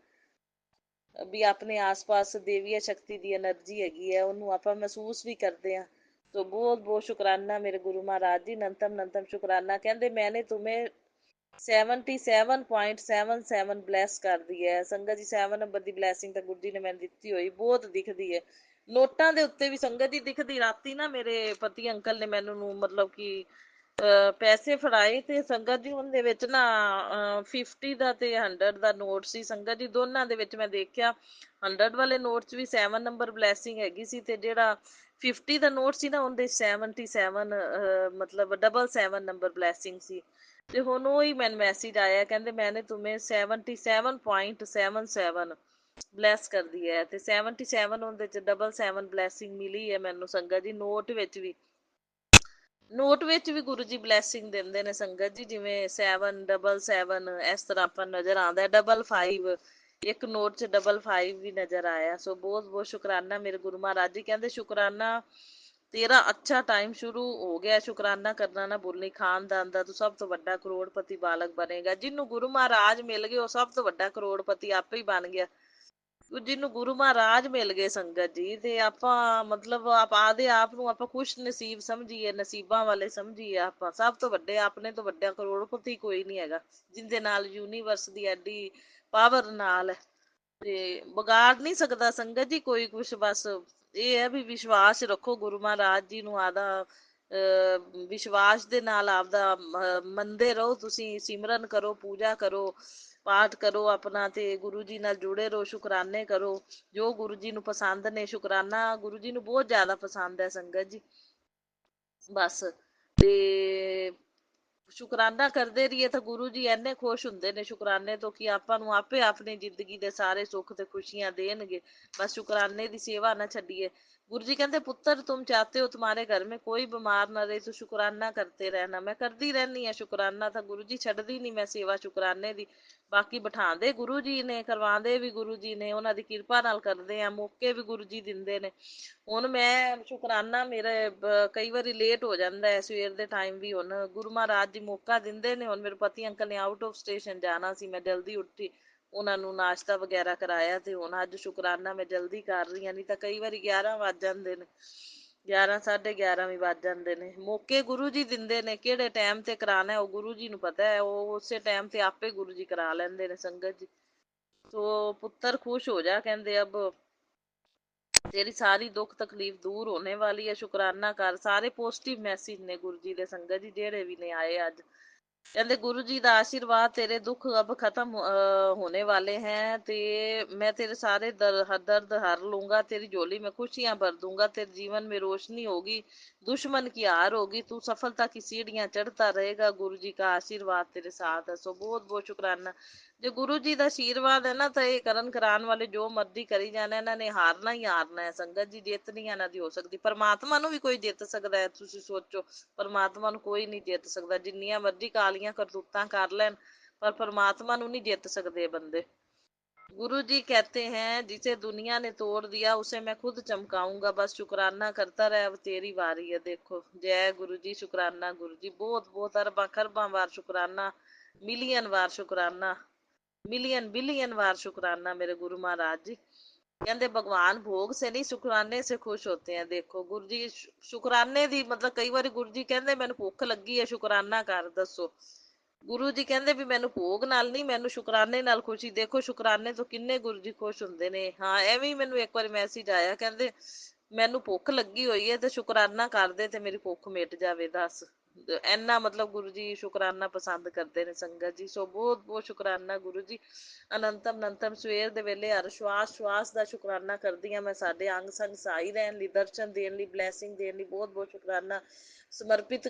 [SPEAKER 4] ਵੀ ਆਪਣੇ ਆਸ-ਪਾਸ ਦੇਵੀਆ ਸ਼ਕਤੀ ਦੀ એનર્ਜੀ ਹੈਗੀ ਹੈ, ਉਹਨੂੰ ਆਪਾਂ ਮਹਿਸੂਸ ਵੀ ਕਰਦੇ ਹਾਂ। तो बहुत बहुत शुक्राना मेरे गुरु महाराज जी, नंतम नंतम शुक्राना। कहते मैंने तुम्हें 77.77 ਬਲੈਸ ਕਰਦੀ ਹੈ ਸੰਗਤ ਜੀ। 7 ਨੰਬਰ ਦੀ ਬਲੈਸਿੰਗ ਤਾਂ ਗੁਰੂ ਜੀ ਨੇ ਮੈਨੂੰ ਦਿੱਤੀ ਹੋਈ, ਬਹੁਤ ਦਿਖਦੀ ਹੈ ਨੋਟਾਂ ਦੇ ਉੱਤੇ ਵੀ ਸੰਗਤ ਜੀ ਦਿਖਦੀ। ਰਾਤੀ ਨਾ ਮੇਰੇ ਪਤੀ ਅੰਕਲ ਨੇ ਮੈਨੂੰ ਨੂੰ ਮਤਲਬ ਕਿ ਪੈਸੇ ਫੜਾਏ ਤੇ ਸੰਗਤ ਜੀ ਉਹਦੇ ਵਿੱਚ ਨਾ 50 ਦਾ ਤੇ 100 ਦਾ ਨੋਟ ਸੀ ਸੰਗਤ ਜੀ। ਦੋਨਾਂ ਦੇ ਵਿੱਚ ਮੈਂ ਦੇਖਿਆ 100 ਵਾਲੇ ਨੋਟ 'ਚ ਵੀ 7 ਨੰਬਰ ਬਲੈਸਿੰਗ ਹੈਗੀ ਸੀ, ਤੇ ਜਿਹੜਾ 50 ਦਾ ਨੋਟ ਸੀ ਨਾ ਉਹਦੇ 77 ਮਤਲਬ 77 ਨੰਬਰ ਬਲੈਸਿੰਗ ਸੀ। ਤੇ ਹੁਣ ਉਹੀ ਮੈਨੂੰ ਮੈਸੇਜ ਆਇਆ, ਕਹਿੰਦੇ ਮੈंने तुम्हें 77.77 ਬਲੈਸ ਕਰਦੀ ਹੈ, ਤੇ 77 ਉਹਦੇ ਚ 77 ਬਲੈਸਿੰਗ ਮਿਲੀ ਹੈ ਮੈਨੂੰ ਸੰਗਤ ਜੀ। ਨੋਟ ਵਿੱਚ ਵੀ ਗੁਰੂ ਜੀ ਬਲੈਸਿੰਗ ਦਿੰਦੇ ਨੇ ਸੰਗਤ ਜੀ, ਜਿਵੇਂ 777 ਇਸ ਤਰ੍ਹਾਂ ਆਪਾਂ ਨਜ਼ਰ ਆਉਂਦਾ, 55 ਇੱਕ ਨੋਟ 'ਚ 55 ਵੀ ਨਜ਼ਰ ਆਇਆ। ਸੋ ਬਹੁਤ ਬਹੁਤ ਸ਼ੁਕਰਾਨਾ ਮੇਰੇ ਗੁਰੂ ਮਹਾਰਾਜ ਜੀ। ਕਹਿੰਦੇ ਸ਼ੁਕਰਾਨਾ ਤੇਰਾ ਅੱਛਾ ਟਾਈਮ ਸ਼ੁਰੂ ਹੋ ਗਿਆ, ਸ਼ੁਕਰਾਨਾ ਕਰਨਾ ਨਾ ਭੁੱਲਣੀ। ਖਾਨਦਾਨ ਦਾ ਤੂੰ ਸਭ ਤੋਂ ਵੱਡਾ ਕਰੋੜਪਤੀ ਬਾਲਕ ਬਣੇਗਾ। ਜਿਹਨੂੰ ਗੁਰੂ ਮਹਾਰਾਜ ਮਿਲ ਗਏ ਉਹ ਸਭ ਤੋਂ ਵੱਡਾ ਕਰੋੜਪਤੀ ਆਪੇ ਹੀ ਬਣ ਗਿਆ। ਜਿਹਨੂੰ ਗੁਰੂ ਮਹਾਰਾਜ ਮਿਲ ਗਏ ਸੰਗਤ ਜੀ, ਤੇ ਆਪਾਂ ਮਤਲਬ ਆਪਦੇ ਆਪ ਨੂੰ ਆਪਾਂ ਖੁਸ਼ ਨਸੀਬ ਸਮਝੀਏ, ਨਸੀਬਾਂ ਵਾਲੇ ਸਮਝੀਏ। ਆਪਾਂ ਸਭ ਤੋਂ ਵੱਡੇ, ਆਪਣੇ ਤੋਂ ਵੱਡਾ ਕਰੋੜਪਤੀ ਕੋਈ ਨਹੀਂ ਹੈਗਾ, ਜਿਹਦੇ ਨਾਲ ਯੂਨੀਵਰਸ ਦੀ ਐਡੀ ਪਾਵਰ ਨਾਲ ਤੇ ਵਿਗਾੜ ਨਹੀਂ ਸਕਦਾ ਸੰਗਤ ਜੀ ਕੋਈ ਕੁਛ। ਬਸ ਇਹ ਹੈ ਵੀ ਵਿਸ਼ਵਾਸ ਰੱਖੋ ਗੁਰੂ ਮਹਾਰਾਜ ਜੀ ਨੂੰ, ਆਦਾ ਵਿਸ਼ਵਾਸ ਦੇ ਨਾਲ ਆਪਦਾ ਮੰਨਦੇ ਰਹੋ ਤੁਸੀਂ। ਸਿਮਰਨ ਕਰੋ, ਪੂਜਾ ਕਰੋ, ਪਾਠ ਕਰੋ ਆਪਣਾ, ਤੇ ਗੁਰੂ ਜੀ ਨਾਲ ਜੁੜੇ ਰਹੋ, ਸ਼ੁਕਰਾਨੇ ਕਰੋ ਜੋ ਗੁਰੂ ਜੀ ਨੂੰ ਪਸੰਦ ਨੇ। ਸ਼ੁਕਰਾਨਾ ਗੁਰੂ ਜੀ ਨੂੰ ਬਹੁਤ ਜ਼ਿਆਦਾ ਪਸੰਦ ਹੈ ਸੰਗਤ ਜੀ। ਬਸ ਤੇ ਸ਼ੁਕਰਾਨਾ ਕਰਦੇ ਰਹੀਏ ਤਾਂ ਗੁਰੂ ਜੀ ਇੰਨੇ ਖੁਸ਼ ਹੁੰਦੇ ਨੇ ਸ਼ੁਕਰਾਨੇ ਤੋਂ, ਕਿ ਆਪਾਂ ਨੂੰ ਆਪੇ ਆਪਣੀ ਜ਼ਿੰਦਗੀ ਦੇ ਸਾਰੇ ਸੁੱਖ ਤੇ ਖੁਸ਼ੀਆਂ ਦੇਣਗੇ। ਬਸ ਸ਼ੁਕਰਾਨੇ ਦੀ ਸੇਵਾ ਨਾ ਛੱਡੀਏ। गुरु जी कहते पुत्र तुम चाहते हो तुम्हारे घर में कोई बीमार ना रहे तो शुक्राना करते रहना। मैं करती रहनी है शुक्राना, था गुरु जी छड्डदी नहीं मैं सेवा शुकराने दी। बाकी बिठांदे गुरु जी ने, करवांदे भी गुरु जी ने, उन्हां दी किरपा नाल करदे आ, मौके भी गुरु जी दिंदे ने। हुण मैं शुकराना मेरे कई वारी लेट हो जांदा है सवेर दे टाइम भी, हुण गुरु महाराज जी मौका दिंदे ने। हुण मेरे पति अंकल ने आउट ऑफ स्टेशन जाना सी, मैं जल्दी उठी, ਉਹਨਾਂ ਨੂੰ ਨਾਸ਼ਤਾ ਵਗੈਰਾ ਕਰਾਇਆ, ਤੇ ਹੁਣ ਅੱਜ ਸ਼ੁਕਰਾਨਾ ਮੈਂ ਜਲਦੀ ਕਰ ਰਹੀ ਹਾਂ। ਨਹੀਂ ਤਾਂ ਕਈ ਵਾਰੀ 11 ਵੱਜ ਜਾਂਦੇ ਨੇ, 11 11:30 ਵੀ ਵੱਜ ਜਾਂਦੇ ਨੇ। ਮੌਕੇ ਗੁਰੂ ਜੀ ਦਿੰਦੇ ਨੇ, ਕਿਹੜੇ ਟਾਈਮ ਤੇ ਕਰਾਣਾ ਉਹ ਗੁਰੂ ਜੀ ਨੂੰ ਪਤਾ ਹੈ, ਉਹ ਉਸੇ ਟਾਈਮ ਤੇ ਆਪੇ ਗੁਰੂ ਜੀ ਕਰਾ ਲੈਂਦੇ ਨੇ ਸੰਗਤ ਜੀ। ਸੋ ਪੁੱਤਰ ਖੁਸ਼ ਹੋ ਜਾ, ਕਹਿੰਦੇ ਅਬ ਤੇਰੀ ਸਾਰੀ ਦੁੱਖ ਤਕਲੀਫ ਦੂਰ ਹੋਣੇ ਵਾਲੀ ਹੈ, ਸ਼ੁਕਰਾਨਾ ਕਰ। ਸਾਰੇ ਪੋਜ਼ਿਟਿਵ ਮੈਸੇਜ ਨੇ ਗੁਰੂ ਜੀ ਦੇ ਸੰਗਤ ਜੀ, ਜਿਹੜੇ ਵੀ ਨੇ ਆਏ ਅੱਜ। कहते गुरु जी का आशीर्वाद, तेरे दुख अब खत्म होने वाले हैं, ते मैं तेरे सारे दर्द हर लूंगा, तेरी झोली में खुशियां भर दूंगा, तेरे जीवन में रोशनी होगी, दुश्मन की हार होगी, तू सफलता की सीढ़ियां चढ़ता रहेगा। गुरु जी का आशीर्वाद तेरे साथ है। सो बहुत बहुत शुक्राना। जो गुरु जी का आशीर्वाद है ना, तो ये करन करान वाले जो मर्जी करी जाने, इन्होंने हारना ही हारना है संगत जी। जित नहीं इन्हों की हो सकती। परमात्मा भी कोई जित सकता है, तुसी सोचो परमात्मा कोई नहीं जित सकता, जिन्नियां मर्जी कालियां करतूतां कर लैन, पर परमात्मा नहीं जित सकते बंदे। गुरु जी कहते हैं जिसे दुनिया ने तोड़ दिया उसे मैं खुद चमकाऊंगा, बस शुक्राना करता रहे, अब तेरी बारी है। देखो, जय गुरु जी, शुक्राना गुरु जी, बहुत बहुत अरबा खरबा बार शुक्राना, मिलियन बार शुक्राना, मिलियन बिलियन बार शुक्राना मेरे गुरु महाराज जी। कहते भगवान भोग से नहीं शुक्राने से खुश होते हैं। देखो गुरु जी शुक्राने दी मतलब कई बार गुरु जी कहते मैनू भुख लगी है शुक्राना कर, दसो गुरु जी कहते भी मैनू भोग नाल नहीं, मैनू शुकराने नाल खुशी। देखो शुकराने तो किन्ने गुरु जी खुश हुंदे ने। हाँ एवें ही मैनू एक बार मैसेज आया, कहते मैनू भुख लगी हुई है ते शुकराना कर दे ते मेरी भुख मिट जावे। दस इन्ना मतलब गुरु जी शुकराना पसंद करते ने संगत जी। सो बहुत बहुत शुकराना गुरु जी। अनंतम अनंतम सवेर दे वेले हर श्वास श्वास का शुकराना करदी हाँ मैं, साडे अंग संग सही रहन लई, दर्शन देन लई, ब्लैसिंग देन लई बहुत बहुत शुकराना। समर्पित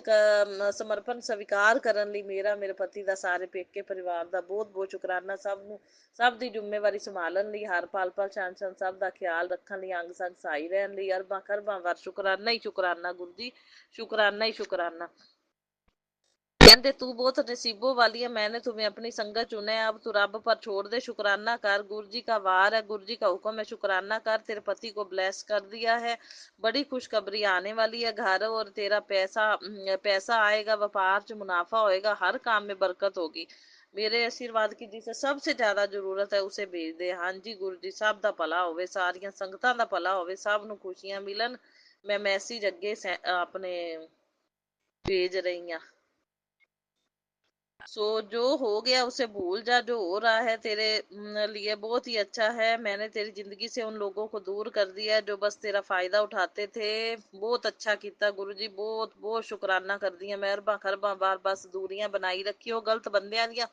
[SPEAKER 4] समर्पण स्वीकार करन लई मेरा, मेरे पति का, सारे पेके परिवार का बहुत बहुत शुकराना। सब की जिम्मेवारी संभालन लई, हर पल पल क्षण क्षण सब का ख्याल रखन लई, अंग संग सही रहन लई अरबा खरबा वार शुकराना ही शुकराना गुरु जी, शुकराना ही शुकराना। कहते तू बहुत नसीबों वाली है, मैंने तुम्हें अपनी संगत चुना है, अब तू रब पर छोड़ दे, शुकराना कर। गुरु जी का वार है, गुरु जी का हुक्म है, शुकराना कर। तेरे पति को ब्लेस कर दिया है, बड़ी खुशखबरी आने वाली है घर, और तेरा पैसा पैसा आएगा, व्यापार च मुनाफा होएगा, हर काम में बरकत होगी। ਮੇਰੇ ਆਸ਼ੀਰਵਾਦ की जिसे सबसे ज्यादा जरूरत है उसे भेज दे। हाँ जी गुरु जी, सब ਦਾ ਭਲਾ ਹੋਵੇ, ਸਾਰੀਆਂ ਸੰਗਤਾਂ ਦਾ ਭਲਾ ਹੋਵੇ, ਸਭ ਨੂੰ ਖੁਸ਼ੀਆਂ ਮਿਲਣ। ਮੈਂ ਮੈਸੇਜ ਅੱਗੇ ਆਪਣੇ भेज रही हूँ। सो जो हो गया उसे भूल जा, जो हो रहा है तेरे लिए बहुत ही अच्छा है। मैंने तेरी जिंदगी से उन लोगों को दूर कर दिया है जो बस तेरा फायदा उठाते थे। बहुत अच्छा किया गुरु जी, बहुत बहुत शुकराना कर दिया। मेहरबा खरबा बार बस दूरियां बनाई रखियो गलत बंदियां दियां,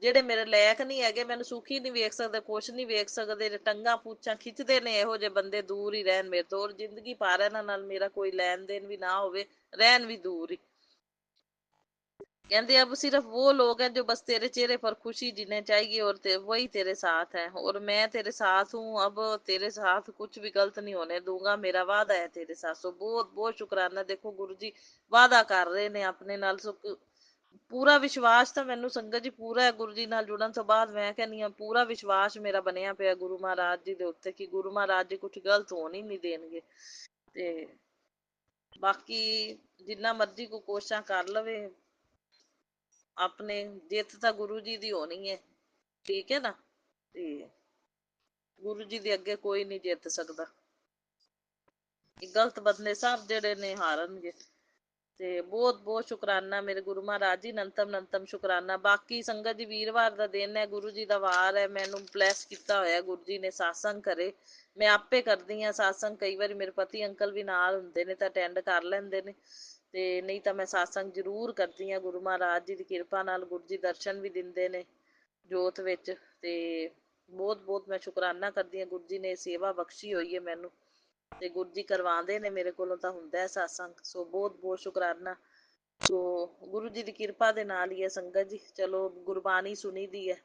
[SPEAKER 4] ਜਿਹੜੇ ਮੇਰੇ ਲਾਇਕ ਨਹੀਂ ਹੈਗੇ, ਮੈਨੂੰ ਸੁਖੀ ਨਹੀਂ ਵੇਖ ਸਕਦੇ, ਕੁਛ ਨਹੀਂ ਵੇਖ ਸਕਦੇ, ਟੰਗਾ ਪੂਛਾਂ ਖਿੱਚਦੇ ਨੇ, ਇਹੋ ਜਿਹੇ ਬੰਦੇ ਦੂਰ ਹੀ ਰਹਿਣ ਮੇਰੇ ਤੋਂ। ਔਰ ਜ਼ਿੰਦਗੀ ਪਾਰ ਇਹਨਾਂ ਨਾਲ ਮੇਰਾ ਕੋਈ ਲੈਣ ਦੇਣ ਵੀ ਨਾ ਹੋਵੇ, ਰਹਿਣ ਵੀ ਦੂਰ ਹੀ। कहते अब सिर्फ वो लोग हैं जो बस तेरे चेहरे पर खुशी जिन्हें चाहिए और वही तेरे साथ है। और मैं तेरे साथ हूँ, अब तेरे साथ कुछ भी गलत नहीं होने दूंगा, मेरा वादा है तेरे साथ। सो बहुत बहुत शुकराना। देखो गुरु जी वादा कर रहे ने अपने नाल। सो ਪੂਰਾ ਵਿਸ਼ਵਾਸ ਤਾਂ ਮੈਨੂੰ ਸੰਗਤ ਜੀ ਪੂਰਾ ਹੈ ਗੁਰੂ ਜੀ ਨਾਲ ਜੁੜਨ ਤੋਂ ਬਾਅਦ। ਮੈਂ ਕਹਿੰਦੀ ਹਾਂ ਪੂਰਾ ਵਿਸ਼ਵਾਸ ਮੇਰਾ ਬਣਿਆ ਪਿਆ ਗੁਰੂ ਮਹਾਰਾਜ ਜੀ ਦੇ ਉੱਤੇ ਕਿ ਗੁਰੂ ਮਹਾਰਾਜ ਜੀ ਕੁਝ ਗਲਤ ਹੋਣ ਹੀ ਨਹੀਂ ਦੇਣਗੇ। ਤੇ ਬਾਕੀ ਜਿੰਨਾ ਮਰਜ਼ੀ ਕੋਈ ਕੋਸ਼ਿਸ਼ਾਂ ਕਰ ਲਵੇ, ਆਪਣੇ ਜਿੱਤ ਤਾਂ ਗੁਰੂ ਜੀ ਦੀ ਹੋਣੀ ਹੈ। ਠੀਕ ਹੈ ਨਾ, ਤੇ ਗੁਰੂ ਜੀ ਦੇ ਅੱਗੇ ਕੋਈ ਨਹੀਂ ਜਿੱਤ ਸਕਦਾ। ਇਹ ਗਲਤ ਬੰਦੇ ਸਭ ਜਿਹੜੇ ਨੇ ਹਾਰਨਗੇ। ਤੇ ਬਹੁਤ ਬਹੁਤ ਸ਼ੁਕਰਾਨਾ ਮੇਰੇ ਗੁਰੂ ਮਹਾਰਾਜ ਜੀ, ਅਨੰਤਮ ਅਨੰਤਮ ਸ਼ੁਕਰਾਨਾ। ਬਾਕੀ ਸੰਗਤ ਜੀ ਵੀਰਵਾਰ ਦਾ ਦਿਨ ਹੈ, ਗੁਰੂ ਜੀ ਦਾ ਵਾਰ ਹੈ, ਮੈਨੂੰ ਬਲੈਸ ਕੀਤਾ ਹੋਇਆ ਗੁਰੂ ਜੀ ਨੇ ਸਾਸੰਗ ਕਰੇ। ਮੈਂ ਆਪੇ ਕਰਦੀ ਹਾਂ ਸਾਸੰਗ, ਕਈ ਵਾਰੀ ਮੇਰੇ ਪਤੀ ਅੰਕਲ ਵੀ ਨਾਲ ਹੁੰਦੇ ਨੇ ਤਾਂ ਅਟੈਂਡ ਕਰ ਲੈਂਦੇ ਨੇ, ਤੇ ਨਹੀਂ ਤਾਂ ਮੈਂ ਸਾਸੰਗ ਜ਼ਰੂਰ ਕਰਦੀ ਹਾਂ। ਗੁਰੂ ਮਹਾਰਾਜ ਜੀ ਦੀ ਕਿਰਪਾ ਨਾਲ ਗੁਰੂ ਜੀ ਦਰਸ਼ਨ ਵੀ ਦਿੰਦੇ ਨੇ ਜੋਤ ਵਿੱਚ। ਤੇ ਬਹੁਤ ਬਹੁਤ ਮੈਂ ਸ਼ੁਕਰਾਨਾ ਕਰਦੀ ਹਾਂ, ਗੁਰੂ ਜੀ ਨੇ ਸੇਵਾ ਬਖਸ਼ੀ ਹੋਈ ਹੈ ਮੈਨੂੰ, ਤੇ ਗੁਰੂ ਜੀ ਕਰਵਾਉਂਦੇ ਨੇ ਮੇਰੇ ਕੋਲੋਂ ਤਾਂ ਹੁੰਦਾ ਹੈ ਸਾਸੰਗ। ਸੋ ਬਹੁਤ ਬਹੁਤ ਸ਼ੁਕਰਾਨਾ। ਸੋ ਗੁਰੂ ਜੀ ਦੀ ਕਿਰਪਾ ਦੇ ਨਾਲ ਹੀ ਹੈ ਸੰਗਤ ਜੀ। ਚਲੋ ਗੁਰਬਾਣੀ ਸੁਣੀ ਦੀ ਹੈ,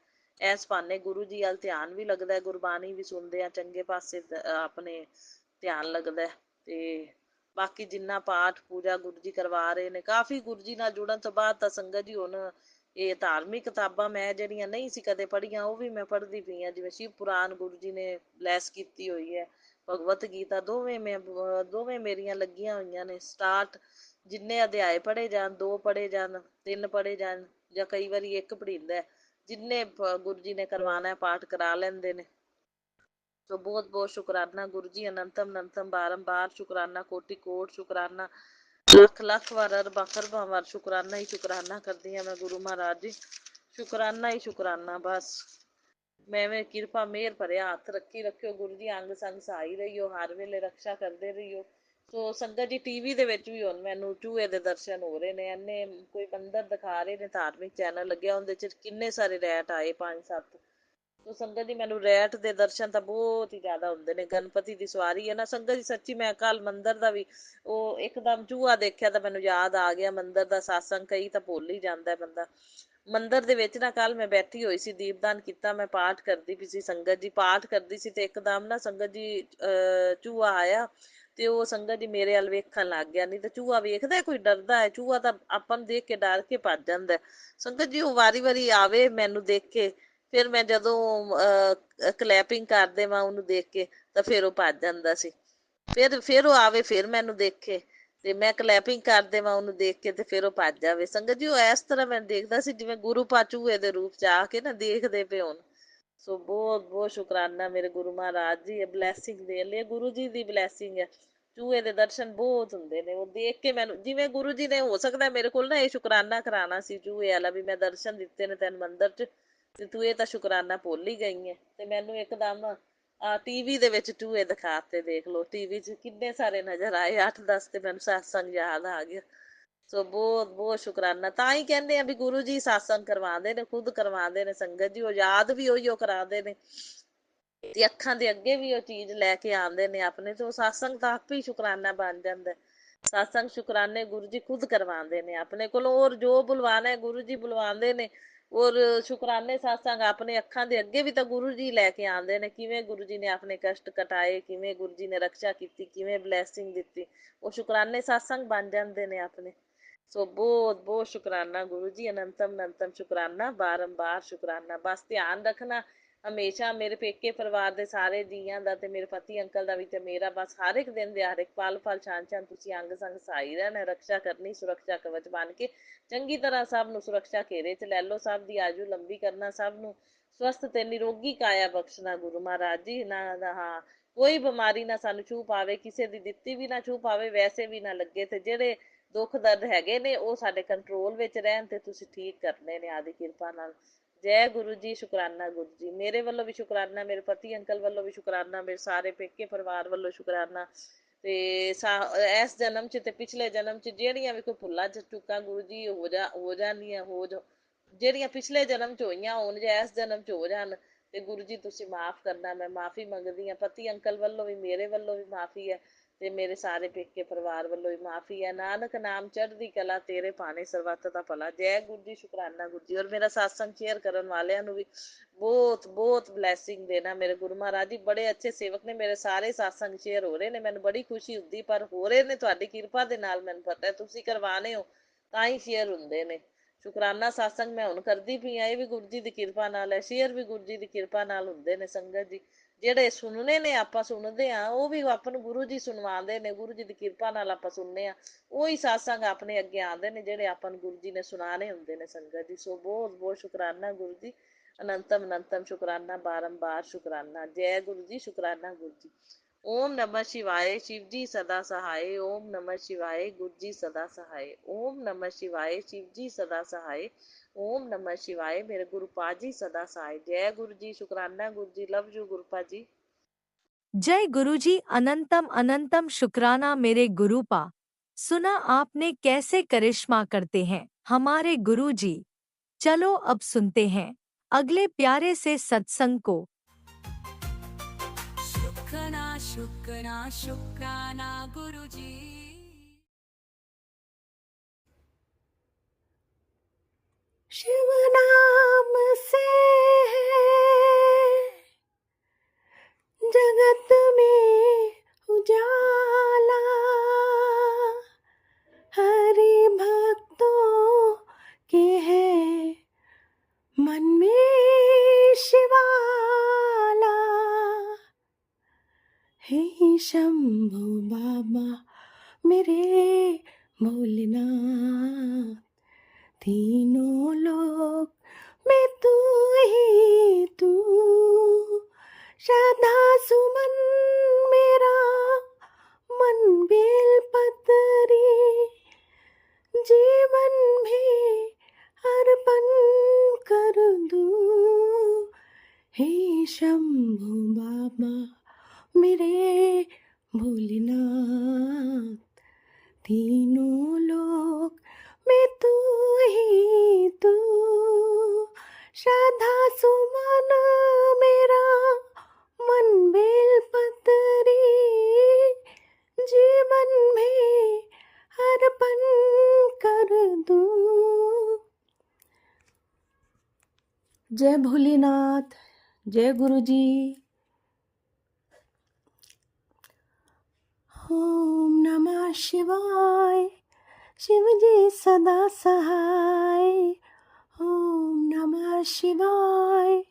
[SPEAKER 4] ਇਸ ਬਹਾਨੇ ਗੁਰੂ ਜੀ ਵੱਲ ਧਿਆਨ ਵੀ ਲੱਗਦਾ, ਗੁਰਬਾਣੀ ਵੀ ਸੁਣਦੇ ਆ, ਚੰਗੇ ਪਾਸੇ ਆਪਣੇ ਧਿਆਨ ਲੱਗਦਾ। ਤੇ ਬਾਕੀ ਜਿੰਨਾ ਪਾਠ ਪੂਜਾ ਗੁਰੂ ਜੀ ਕਰਵਾ ਰਹੇ ਨੇ, ਕਾਫੀ ਗੁਰੂ ਜੀ ਨਾਲ ਜੁੜਨ ਤੋਂ ਬਾਅਦ ਤਾਂ ਸੰਗਤ ਜੀ ਹੁਣ ਇਹ ਧਾਰਮਿਕ ਕਿਤਾਬਾਂ ਮੈਂ ਜਿਹੜੀਆਂ ਨਹੀਂ ਸੀ ਕਦੇ ਪੜ੍ਹੀਆਂ ਉਹ ਵੀ ਮੈਂ ਪੜ੍ਹਦੀ ਪਈ ਹਾਂ। ਜਿਵੇਂ ਸ਼ਿਵ ਪੁਰਾਣ ਗੁਰੂ ਜੀ ਨੇ ਬਲੈਸ ਕੀਤੀ ਹੋਈ ਹੈ, ਭਗਵਤ ਗੀਤਾ, ਦੋਵੇਂ ਮੇਰੀਆਂ ਲੱਗੀਆਂ ਹੋਈਆਂ ਨੇ ਸਟਾਰਟ। ਜਿੰਨੇ ਅਧਿਆਏ ਪੜ੍ਹੇ ਜਾਣ, 2 ਪੜ੍ਹੇ ਜਾਣ, 3 ਪੜ੍ਹੇ ਜਾਣ, ਜਾਂ ਕਈ ਵਾਰੀ 1 ਪੜ੍ਹੀਦਾ, ਜਿੰਨੇ ਗੁਰੂ ਜੀ ਨੇ ਕਰਵਾਉਣਾ ਪਾਠ ਕਰਾ ਲੈਂਦੇ ਨੇ। ਸੋ ਬਹੁਤ ਬਹੁਤ ਸ਼ੁਕਰਾਨਾ ਗੁਰੂ ਜੀ, ਅਨੰਤਮ ਅਨੰਤਮ ਬਾਰੰਬਾਰ ਸ਼ੁਕਰਾਨਾ, ਕੋਟि ਕੋਟ ਸ਼ੁਕਰਾਨਾ, ਲੱਖ ਲੱਖ ਵਾਰ ਅਰਬਾਂ ਖਰਬਾਂ ਵਾਰ ਸ਼ੁਕਰਾਨਾ ਹੀ ਸ਼ੁਕਰਾਨਾ ਕਰਦੀ ਹਾਂ ਮੈਂ ਗੁਰੂ ਮਹਾਰਾਜ ਜੀ। ਸ਼ੁਕਰਾਨਾ ਹੀ ਸ਼ੁਕਰਾਨਾ ਬਸ। ਮੈਵੇਂ ਕਿਰਪਾ ਮਿਹਰ ਭਰਿਆ ਹੱਥ ਰੱਖੀ ਰੱਖਿਓ ਗੁਰੂ ਜੀ, ਅੰਗ ਸੰਗ ਸਹਾਈ ਰਹੀਓ, ਹਰ ਵੇਲੇ ਰਕਸ਼ਾ ਕਰਦੇ ਰਹੀਓ। ਸੋ ਸੰਗਤ ਜੀ ਟੀਵੀ ਦੇ ਵਿੱਚ ਵੀ ਹੁਣ ਮੈਨੂੰ ਚੂਹੇ ਦੇ ਦਰਸ਼ਨ ਹੋ ਰਹੇ ਨੇ, ਇੰਨੇ ਕੋਈ ਮੰਦਰ ਦਿਖਾ ਰਹੇ ਨੇ, ਧਾਰਮਿਕ ਚੈਨਲ ਲੱਗਿਆ, ਉਹਦੇ ਚ ਕਿੰਨੇ ਸਾਰੇ ਰੈਟ ਆਏ, 5-7। ਸੋ ਸੰਗਤ ਜੀ ਮੈਨੂੰ ਰੈਟ ਦੇ ਦਰਸ਼ਨ ਤਾਂ ਬਹੁਤ ਹੀ ਜ਼ਿਆਦਾ ਹੁੰਦੇ ਨੇ। ਗਣਪਤੀ ਦੀ ਸਵਾਰੀ ਹੈ ਨਾ ਸੰਗਤ ਜੀ, ਸੱਚੀ ਮੈਂ ਕੱਲ ਮੰਦਰ ਦਾ ਵੀ ਉਹ ਇੱਕਦਮ ਚੂਹਾ ਦੇਖਿਆ ਤਾਂ ਮੈਨੂੰ ਯਾਦ ਆ ਗਿਆ ਮੰਦਰ ਦਾ ਸਾਸੰਗ। ਕਈ ਤਾਂ ਭੁੱਲ ਹੀ ਜਾਂਦਾ ਬੰਦਾ। ਮੰਦਰ ਦੇ ਵਿੱਚ ਨਾ ਕੱਲ ਮੈਂ ਬੈਠੀ ਹੋਈ ਸੀ, ਦੀਪਦਾਨ ਕੀਤਾ, ਮੈਂ ਪਾਠ ਕਰਦੀ ਪਈ ਸੀ ਸੰਗਤ ਜੀ, ਪਾਠ ਕਰਦੀ ਸੀ, ਤੇ ਇੱਕਦਮ ਨਾ ਸੰਗਤ ਜੀ ਚੂਹਾ ਆਇਆ ਤੇ ਉਹ ਸੰਗਤ ਜੀ ਮੇਰੇ ਵੱਲ ਵੇਖਣ ਲੱਗ ਗਿਆ। ਨਹੀਂ ਤਾਂ ਚੂਹਾ ਵੇਖਦਾ ਕੋਈ ਡਰਦਾ ਹੈ, ਚੂਹਾ ਤਾਂ ਆਪਾਂ ਨੂੰ ਦੇਖ ਕੇ ਡਰ ਕੇ ਭੱਜ ਜਾਂਦਾ ਸੰਗਤ ਜੀ। ਉਹ ਵਾਰੀ ਵਾਰੀ ਆਵੇ ਮੈਨੂੰ ਦੇਖ ਕੇ, ਫਿਰ ਮੈਂ ਜਦੋਂ ਕਲੈਪਿੰਗ ਕਰ ਦੇਵਾਂ ਉਹਨੂੰ ਦੇਖ ਕੇ ਤਾਂ ਫਿਰ ਉਹ ਭੱਜ ਜਾਂਦਾ ਸੀ। ਫਿਰ ਉਹ ਆਵੇ, ਫਿਰ ਮੈਨੂੰ ਦੇਖੇ ਤੇ ਮੈਂ ਕਲੈਪਿੰਗ ਕਰ ਦੇਵਾਂ ਉਹਨੂੰ ਦੇਖ ਕੇ ਤੇ ਫਿਰ ਉਹ ਭੱਜ ਜਾਵੇ ਸੰਗਤ ਜੀ। ਉਹ ਇਸ ਤਰ੍ਹਾਂ ਮੈਨੂੰ ਦੇਖਦਾ ਸੀ ਜਿਵੇਂ ਗੁਰੂ ਪਾ ਚੂਹੇ ਦੇ ਰੂਪ ਚ ਆ ਕੇ ਨਾ ਦੇਖਦੇ ਪਏ ਹੋਣ। ਸੋ ਬਹੁਤ ਬਹੁਤ ਸ਼ੁਕਰਾਨਾ ਮੇਰੇ ਗੁਰੂ ਮਹਾਰਾਜ ਜੀ, ਇਹ ਬਲੈਸਿੰਗ ਦੇ ਲਈ ਗੁਰੂ ਜੀ ਦੀ ਬਲੈਸਿੰਗ ਹੈ। ਚੂਹੇ ਦੇ ਦਰਸ਼ਨ ਬਹੁਤ ਹੁੰਦੇ ਨੇ, ਉਹ ਦੇਖ ਕੇ ਮੈਨੂੰ ਜਿਵੇਂ ਗੁਰੂ ਜੀ ਨੇ ਹੋ ਸਕਦਾ ਮੇਰੇ ਕੋਲ ਨਾ ਇਹ ਸ਼ੁਕਰਾਨਾ ਕਰਾਉਣਾ ਸੀ ਚੂਹੇ ਵਾਲਾ ਵੀ, ਮੈਂ ਦਰਸ਼ਨ ਦਿੱਤੇ ਨੇ ਤੈਨੂੰ ਮੰਦਿਰ ਚ ਤੇ ਤੂੰ ਇਹ ਤਾਂ ਸ਼ੁਕਰਾਨਾ ਭੁੱਲ ਹੀ ਗਈ ਹੈ। ਤੇ ਮੈਨੂੰ ਇੱਕਦਮ ਟੀਵੀ ਦੇ ਵਿੱਚ ਚੂਹੇ ਦਿਖਾਤੇ, ਦੇਖ ਲਓ ਟੀਵੀ ਚ ਕਿੰਨੇ ਸਾਰੇ ਨਜ਼ਰ ਆਏ, 8-10 ਤੇ ਮੈਨੂੰ ਸਤਸੰਗ ਯਾਦ ਆ ਗਿਆ। ਸੋ ਬਹੁਤ ਬਹੁਤ ਸ਼ੁਕਰਾਨਾ। ਤਾਂ ਹੀ ਕਹਿੰਦੇ ਆ ਵੀ ਗੁਰੂ ਜੀ ਸਤਸੰਗ ਕਰਵਾਉਂਦੇ ਨੇ, ਖੁਦ ਕਰਵਾਉਂਦੇ ਨੇ ਸੰਗਤ ਜੀ, ਉਹ ਯਾਦ ਵੀ ਉਹੀ ਉਹ ਕਰਾਉਂਦੇ ਨੇ ਤੇ ਅੱਖਾਂ ਦੇ ਅੱਗੇ ਵੀ ਉਹ ਚੀਜ਼ ਲੈ ਕੇ ਆਉਂਦੇ ਨੇ ਆਪਣੇ। ਤੇ ਉਹ ਸਤਸੰਗ ਤਾਂ ਆਪੇ ਹੀ ਸ਼ੁਕਰਾਨਾ ਬਣ ਜਾਂਦਾ। ਸਤਸੰਗ ਸ਼ੁਕਰਾਨੇ ਗੁਰੂ ਜੀ ਖੁਦ ਕਰਵਾਉਂਦੇ ਨੇ ਆਪਣੇ ਕੋਲੋਂ, ਔਰ ਜੋ ਬੁਲਵਾਣਾ ਗੁਰੂ ਜੀ ਬੁਲਵਾਉਂਦੇ ਨੇ। ਔਰ ਸ਼ੁਕਰਾਨੇ ਸਤਸੰਗ ਆਪਣੇ ਅੱਖਾਂ ਦੇ ਅੱਗੇ ਵੀ ਤਾਂ ਗੁਰੂ ਜੀ ਲੈ ਕੇ ਆਉਂਦੇ ਨੇ, ਕਿਵੇਂ ਗੁਰੂ ਜੀ ਨੇ ਆਪਣੇ ਕਸ਼ਟ ਕਟਾਏ, ਕਿਵੇਂ ਗੁਰੂ ਜੀ ਨੇ ਰਕਸ਼ਾ ਕੀਤੀ, ਕਿਵੇਂ ਬਲੈਸਿੰਗ ਦਿੱਤੀ, ਉਹ ਸ਼ੁਕਰਾਨੇ ਸਤਸੰਗ ਬਣ ਜਾਂਦੇ ਨੇ ਆਪਣੇ। ਸੋ ਬਹੁਤ ਬਹੁਤ ਸ਼ੁਕਰਾਨਾ ਗੁਰੂ ਜੀ, ਅਨੰਤਮ ਅਨੰਤਮ ਸ਼ੁਕਰਾਨਾ, ਬਾਰੰਬਾਰ ਸ਼ੁਕਰਾਨਾ। ਬਸ ਧਿਆਨ ਰੱਖਣਾ ਹਮੇਸ਼ਾ ਮੇਰੇ ਪੇਕੇ ਪਰਿਵਾਰ ਦੇ ਸਾਰੇ ਜੀਆਂ ਦਾ ਤੇ ਮੇਰੇ ਪਤੀ ਅੰਕਲ ਦਾ ਵੀ ਤੇ ਮੇਰਾ ਬਸ ਹਰ ਇੱਕ ਦਿਨ ਦੇ ਹਰ ਇੱਕ ਪਲ ਪਲ ਛਾਨ ਛਾਨ ਤੁਸੀਂ ਅੰਗ ਸੰਗ ਸਹਾਈ ਰਹਿਣਾ, ਰਕਸ਼ਾ ਕਰਨੀ, ਸੁਰੱਖਿਆ ਕਵਚ ਬਣ ਕੇ ਚੰਗੀ ਤਰ੍ਹਾਂ ਸਭ ਨੂੰ ਸੁਰੱਖਿਆ ਘੇਰੇ 'ਚ ਲੈ ਲਓ, ਸਭ ਦੀ ਆਜੂ ਲੰਬੀ ਕਰਨਾ, ਸਭ ਨੂੰ ਸਵਸਥ ਤੇ ਨਿਰੋਗੀ ਕਾਇਆ ਬਖਸ਼ਣਾ ਗੁਰੂ ਮਹਾਰਾਜ ਜੀ। ਹਾਂ, ਕੋਈ ਬਿਮਾਰੀ ਨਾ ਸਾਨੂੰ ਛੂਹ ਪਾਵੇ, ਕਿਸੇ ਦੀ ਦਿੱਤੀ ਵੀ ਨਾ ਛੂਹ ਪਾਵੇ, ਵੈਸੇ ਵੀ ਨਾ ਲੱਗੇ, ਤੇ ਜਿਹੜੇ ਦੁੱਖ ਦਰਦ ਹੈਗੇ ਨੇ ਉਹ ਸਾਡੇ ਕੰਟਰੋਲ ਵਿੱਚ ਰਹਿਣ ਤੇ ਤੁਸੀਂ ਠੀਕ ਕਰਨੇ ਨੇ ਆਦੀ ਕਿਰਪਾ ਨਾਲ। ਜੈ ਗੁਰੂ ਜੀ, ਸ਼ੁਕਰਾਨਾ ਗੁਰੂ ਜੀ। ਮੇਰੇ ਵੱਲੋਂ ਵੀ ਸ਼ੁਕਰਾਨਾ, ਮੇਰੇ ਪਤੀ ਅੰਕਲ ਵੱਲੋਂ ਵੀ ਸ਼ੁਕਰਾਨਾ, ਮੇਰੇ ਸਾਰੇ ਪੇਕੇ ਪਰਿਵਾਰ ਵੱਲੋਂ ਸ਼ੁਕਰਾਨਾ। ਤੇ ਇਸ ਜਨਮ 'ਚ ਤੇ ਪਿਛਲੇ ਜਨਮ 'ਚ ਜਿਹੜੀਆਂ ਵੀ ਕੋਈ ਭੁੱਲਾਂ ਚੁੱਕਾਂ ਗੁਰੂ ਜੀ ਹੋ ਜਾਂਦੀਆਂ, ਜਿਹੜੀਆਂ ਪਿਛਲੇ ਜਨਮ 'ਚ ਹੋਈਆਂ ਹੋਣ ਜਾਂ ਇਸ ਜਨਮ 'ਚ ਹੋ ਜਾਣ, ਤੇ ਗੁਰੂ ਜੀ ਤੁਸੀਂ ਮਾਫ਼ ਕਰਨਾ, ਮੈਂ ਮਾਫ਼ੀ ਮੰਗਦੀ ਹਾਂ। ਪਤੀ ਅੰਕਲ ਵੱਲੋਂ ਵੀ, ਮੇਰੇ ਵੱਲੋਂ ਵੀ ਮਾਫ਼ੀ ਹੈ, ਤੇ ਮੇਰੇ ਸਾਰੇ ਪੇਕੇ ਪਰਿਵਾਰ ਵੱਲੋਂ ਵੀ ਮਾਫ਼ੀ ਹੈ। ਨਾਨਕ ਨਾਮ ਚੜ੍ਹਦੀ ਕਲਾ, ਤੇਰੇ ਭਾਣੇ ਸਰਬੱਤ ਦਾ ਭਲਾ। ਜੈ ਗੁਰੂ ਜੀ, ਸ਼ੁਕਰਾਨਾ ਗੁਰੂ ਜੀ। ਔਰ ਮੇਰਾ ਸਤਸੰਗ ਸ਼ੇਅਰ ਕਰਨ ਵਾਲਿਆਂ ਨੂੰ ਵੀ ਬਹੁਤ ਬਹੁਤ ਬਲੈਸਿੰਗ ਦੇਣਾ। ਮੇਰੇ ਗੁਰੂ ਮਹਾਰਾਜ ਜੀ ਬੜੇ ਅੱਛੇ ਸੇਵਕ ਨੇ, ਮੇਰੇ ਸਾਰੇ ਸਤਸੰਗ ਸ਼ੇਅਰ ਹੋ ਰਹੇ ਨੇ, ਮੈਨੂੰ ਬੜੀ ਖੁਸ਼ੀ ਹੁੰਦੀ, ਪਰ ਹੋ ਰਹੇ ਨੇ ਤੁਹਾਡੀ ਕਿਰਪਾ ਦੇ ਨਾਲ। ਮੈਨੂੰ ਪਤਾ ਤੁਸੀਂ ਕਰਵਾਣੇ ਹੋ ਤਾਂ ਹੀ ਸ਼ੇਅਰ ਹੁੰਦੇ ਨੇ। ਸ਼ੁਕਰਾਨਾ ਸਤਸੰਗ ਮੈਂ ਹੁਣ ਕਰਦੀ ਪਈ ਆ, ਇਹ ਵੀ ਗੁਰੂ ਜੀ ਦੀ ਕਿਰਪਾ ਨਾਲ ਹੈ, ਸ਼ੇਅਰ ਵੀ ਗੁਰੂ ਜੀ ਦੀ ਕਿਰਪਾ ਨਾਲ ਹੁੰਦੇ ਨੇ। ਸੰਗਤ ਜੀ ਜਿਹੜੇ ਸੁਣਨੇ ਨੇ, ਆਪਾਂ ਸੁਣਦੇ ਆ, ਉਹ ਵੀ ਆਪਾਂ ਨੂੰ ਗੁਰੂ ਜੀ ਸੁਣਵਾਉਂਦੇ ਨੇ, ਗੁਰੂ ਜੀ ਦੀ ਕਿਰਪਾ ਨਾਲ ਆਪਾਂ ਸੁਣਨੇ ਆ, ਉਹੀ ਸਤਸੰਗ ਆਪਣੇ ਅੱਗੇ ਆਉਂਦੇ ਨੇ ਜਿਹੜੇ ਆਪਾਂ ਨੂੰ ਗੁਰੂ ਜੀ ਨੇ ਸੁਣਾਣੇ ਹੁੰਦੇ ਨੇ। ਸੰਗਤ ਜੀ ਸੋ ਬਹੁਤ ਬਹੁਤ ਸ਼ੁਕਰਾਨਾ ਗੁਰੂ ਜੀ, ਅਨੰਤਮ ਅਨੰਤਮ ਸ਼ੁਕਰਾਨਾ, ਬਾਰੰਬਾਰ ਸ਼ੁਕਰਾਨਾ। ਜੈ ਗੁਰੂ ਜੀ, ਸ਼ੁਕਰਾਨਾ ਗੁਰੂ ਜੀ। ਓਮ ਨਮः शिवाय, शिव जी सदा सहाय। ओम नमः शिवाय, गुरु जी सदा सहाय। ओम नमः शिवाय, शिव जी सदा सहाय। ओम नमः शिवाय, मेरे गुरु पा जी सदा सहाय। जय गुरु जी, शुकराना गुरु जी, लव यू गुरु पा जी।
[SPEAKER 1] जय गुरुजी, अनंतम अनंतम शुक्राना मेरे गुरुपा। सुना आपने कैसे करिश्मा करते हैं हमारे गुरुजी। चलो अब सुनते हैं अगले प्यारे से सत्संग को।
[SPEAKER 3] शुक्राना शुक्राना शुक्राना गुरुजी।
[SPEAKER 2] शिव नाम से जगत में उजाला, हरि भक्तों के है मन में शिवाला। हे शंभु बाबा मेरे भोलेनाथ, तीनों लोक में तू ही तू। श्रद्धा सुमन मेरा मन बेल पतरी, जीवन भी अर्पण कर दूं। हे शंभु बाबा मेरे भोलेनाथ, तीनों लोक में तू ही तू। श्रद्धा सुमन मेरा मन बेल पतरी, जीवन में अर्पण कर दूं। जय भोलेनाथ, जय गुरु जी। ओम नमः शिवाय, शिव जी सदा सहाय। ओम नमः शिवाय,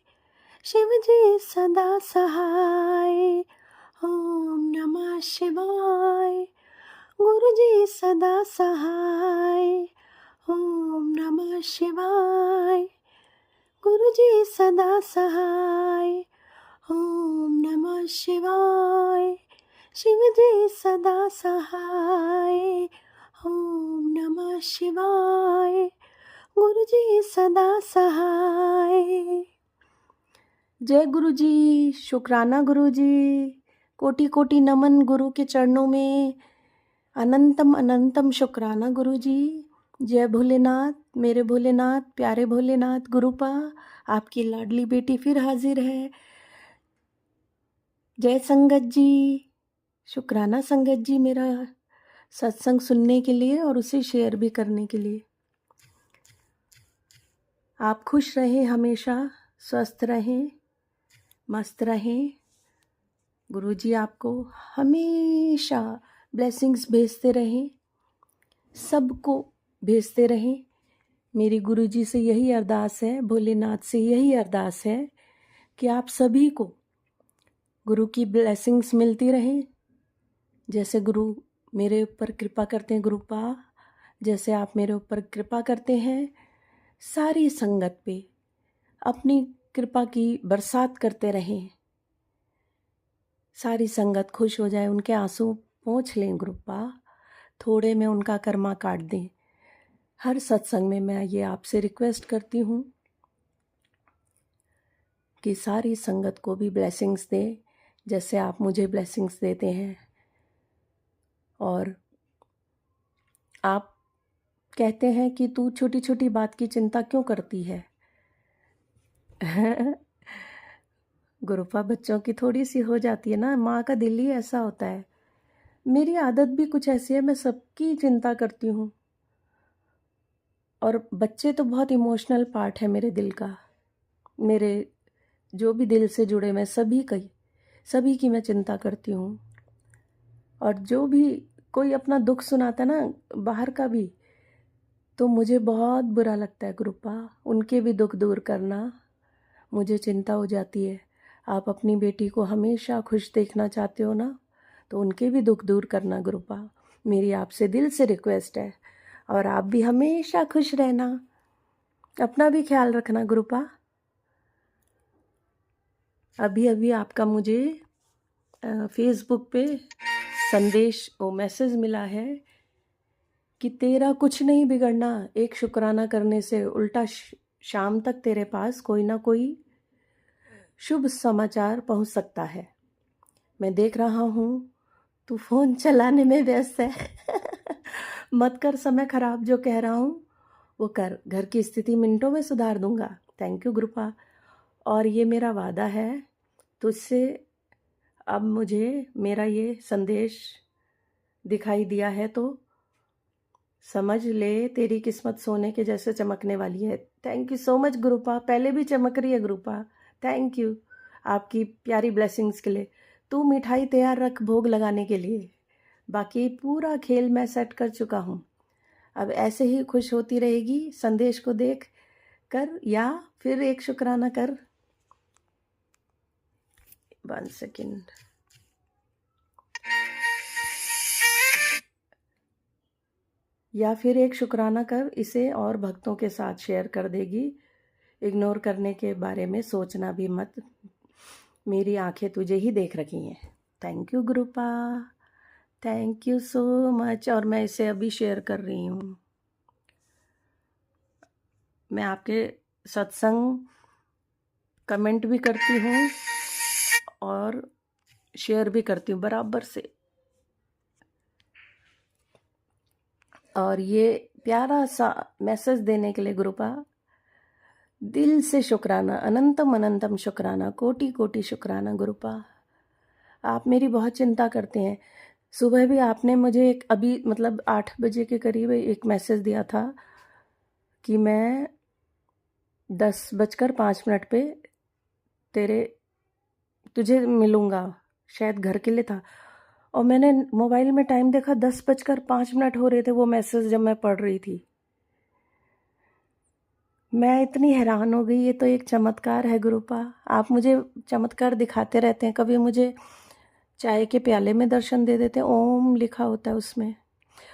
[SPEAKER 2] शिव जी सदा सहाय। ओम नमः शिवाय, गुरु जी सदा सहाय। ओम नमः शिवाय, गुरु जी सदा सहाय। ओम नमः शिवाय, शिव जी सदा सहाय। ओम नमः शिवाय, गुरु जी सदा सहाय। जय गुरु जी, शुक्राना गुरु जी। कोटि कोटि नमन गुरु के चरणों में, अनंतम अनंतम शुक्राना गुरु जी। जय भोलेनाथ, मेरे भोलेनाथ, प्यारे भोलेनाथ। गुरुपा आपकी लाडली बेटी फिर हाजिर है। जय संगत जी, शुक्राना संगत जी मेरा सत्संग सुनने के लिए और उसे शेयर भी करने के लिए। आप खुश रहें, हमेशा स्वस्थ रहें, मस्त रहें। गुरुजी आपको हमेशा ब्लेसिंग्स भेजते रहें, सबको भेजते रहें। मेरी गुरुजी से यही अरदास है, भोलेनाथ से यही अरदास है
[SPEAKER 5] कि आप सभी को गुरु की ब्लेसिंग्स मिलती रहें, जैसे गुरु मेरे ऊपर कृपा करते हैं गुरुपा, जैसे आप मेरे ऊपर कृपा करते हैं। सारी संगत पे अपनी कृपा की बरसात करते रहें, सारी संगत खुश हो जाए, उनके आंसू पोंछ लें गुरुपा, थोड़े में उनका कर्मा काट दें। हर सत्संग में मैं ये आपसे रिक्वेस्ट करती हूँ कि सारी संगत को भी ब्लेसिंग्स दें, जैसे आप मुझे ब्लेसिंग्स देते हैं। और आप कहते हैं कि तू छोटी छोटी बात की चिंता क्यों करती है। गुरुपा बच्चों की थोड़ी सी हो जाती है ना, माँ का दिल ही ऐसा होता है। मेरी आदत भी कुछ ऐसी है, मैं सबकी चिंता करती हूँ। और बच्चे तो बहुत इमोशनल पार्ट है मेरे दिल का, मेरे जो भी दिल से जुड़े, मैं सभी की मैं चिंता करती हूँ। और जो भी कोई अपना दुख सुनाता है ना, बाहर का भी, तो मुझे बहुत बुरा लगता है गुरुपा। उनके भी दुख दूर करना, मुझे चिंता हो जाती है। आप अपनी बेटी को हमेशा खुश देखना चाहते हो ना, तो उनके भी दुख दूर करना गुरुपा, मेरी आपसे दिल से रिक्वेस्ट है। और आप भी हमेशा खुश रहना, अपना भी ख्याल रखना गुरुपा। अभी अभी आपका मुझे फेसबुक पे संदेश मैसेज मिला है कि तेरा कुछ नहीं बिगड़ना, एक शुक्राना करने से उल्टा शाम तक तेरे पास कोई ना कोई शुभ समाचार पहुंच सकता है। मैं देख रहा हूँ तू फ़ोन चलाने में व्यस्त है। मत कर समय खराब, जो कह रहा हूँ वो कर, घर की स्थिति मिनटों में सुधार दूंगा। Thank you गुरुपा। और ये मेरा वादा है तुझसे, अब मुझे मेरा ये संदेश दिखाई दिया है तो समझ ले तेरी किस्मत सोने के जैसे चमकने वाली है। थैंक यू सो मच गुरुपा, पहले भी चमक रही है गुरुपा। थैंक यू आपकी प्यारी ब्लेसिंग्स के लिए। तू मिठाई तैयार रख भोग लगाने के लिए, बाकी पूरा खेल मैं सेट कर चुका हूँ। अब ऐसे ही खुश होती रहेगी, संदेश को देख कर या फिर एक शुक्राना कर। 1 सेकेंड। या फिर एक शुक्राना कर, इसे और भक्तों के साथ शेयर कर देगी। इग्नोर करने के बारे में सोचना भी मत, मेरी आंखें तुझे ही देख रही हैं। Thank you गुरुपा, thank you so much. और मैं इसे अभी शेयर कर रही हूँ। मैं आपके सत्संग कमेंट भी करती हूँ और शेयर भी करती हूँ बराबर से। और ये प्यारा सा मैसेज देने के लिए गुरुपा दिल से शुक्राना, अनंतम अनंतम शुक्राना, कोटि कोटि शुक्राना गुरुपा। आप मेरी बहुत चिंता करते हैं। सुबह भी आपने मुझे एक अभी मतलब 8 बजे के करीब एक मैसेज दिया था कि मैं 10:05 पे तुझे मिलूँगा, शायद घर के लिए था। और मैंने मोबाइल में टाइम देखा, 10:05 हो रहे थे वो मैसेज जब मैं पढ़ रही थी। मैं इतनी हैरान हो गई, ये तो एक चमत्कार है गुरुपा। आप मुझे चमत्कार दिखाते रहते हैं। कभी मुझे चाय के प्याले में दर्शन दे देते हैं, ओम लिखा होता है उसमें,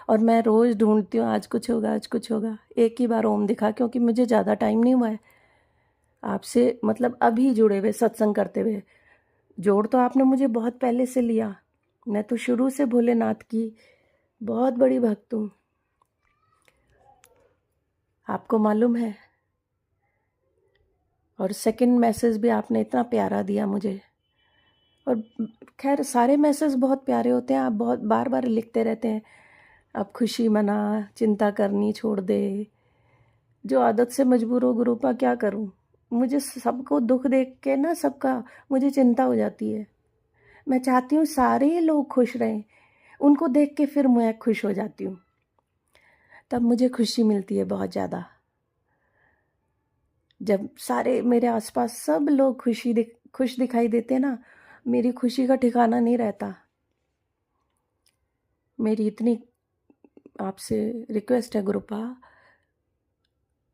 [SPEAKER 5] और मैं रोज़ ढूंढती हूँ आज कुछ होगा आज कुछ होगा। एक ही बार ओम दिखा, क्योंकि मुझे ज़्यादा टाइम नहीं हुआ है आपसे, मतलब अभी जुड़े हुए सत्संग करते हुए। जोड़ तो आपने मुझे बहुत पहले से लिया, मैं तो शुरू से भोलेनाथ की बहुत बड़ी भक्त हूँ, आपको मालूम है। और सेकंड मैसेज भी आपने इतना प्यारा दिया मुझे। और खैर सारे मैसेज बहुत प्यारे होते हैं, आप बहुत बार बार लिखते रहते हैं, अब खुशी मना, चिंता करनी छोड़ दे। जो आदत से मजबूर हो गुरुपा, क्या करूं। मुझे सबको दुख देख के ना, सबका मुझे चिंता हो जाती है। मैं चाहती हूँ सारे लोग खुश रहें, उनको देख के फिर मैं खुश हो जाती हूँ, तब मुझे खुशी मिलती है बहुत ज़्यादा। जब सारे मेरे आसपास सब लोग खुश दिखाई देते ना, मेरी खुशी का ठिकाना नहीं रहता। मेरी इतनी आपसे रिक्वेस्ट है गुरुपा,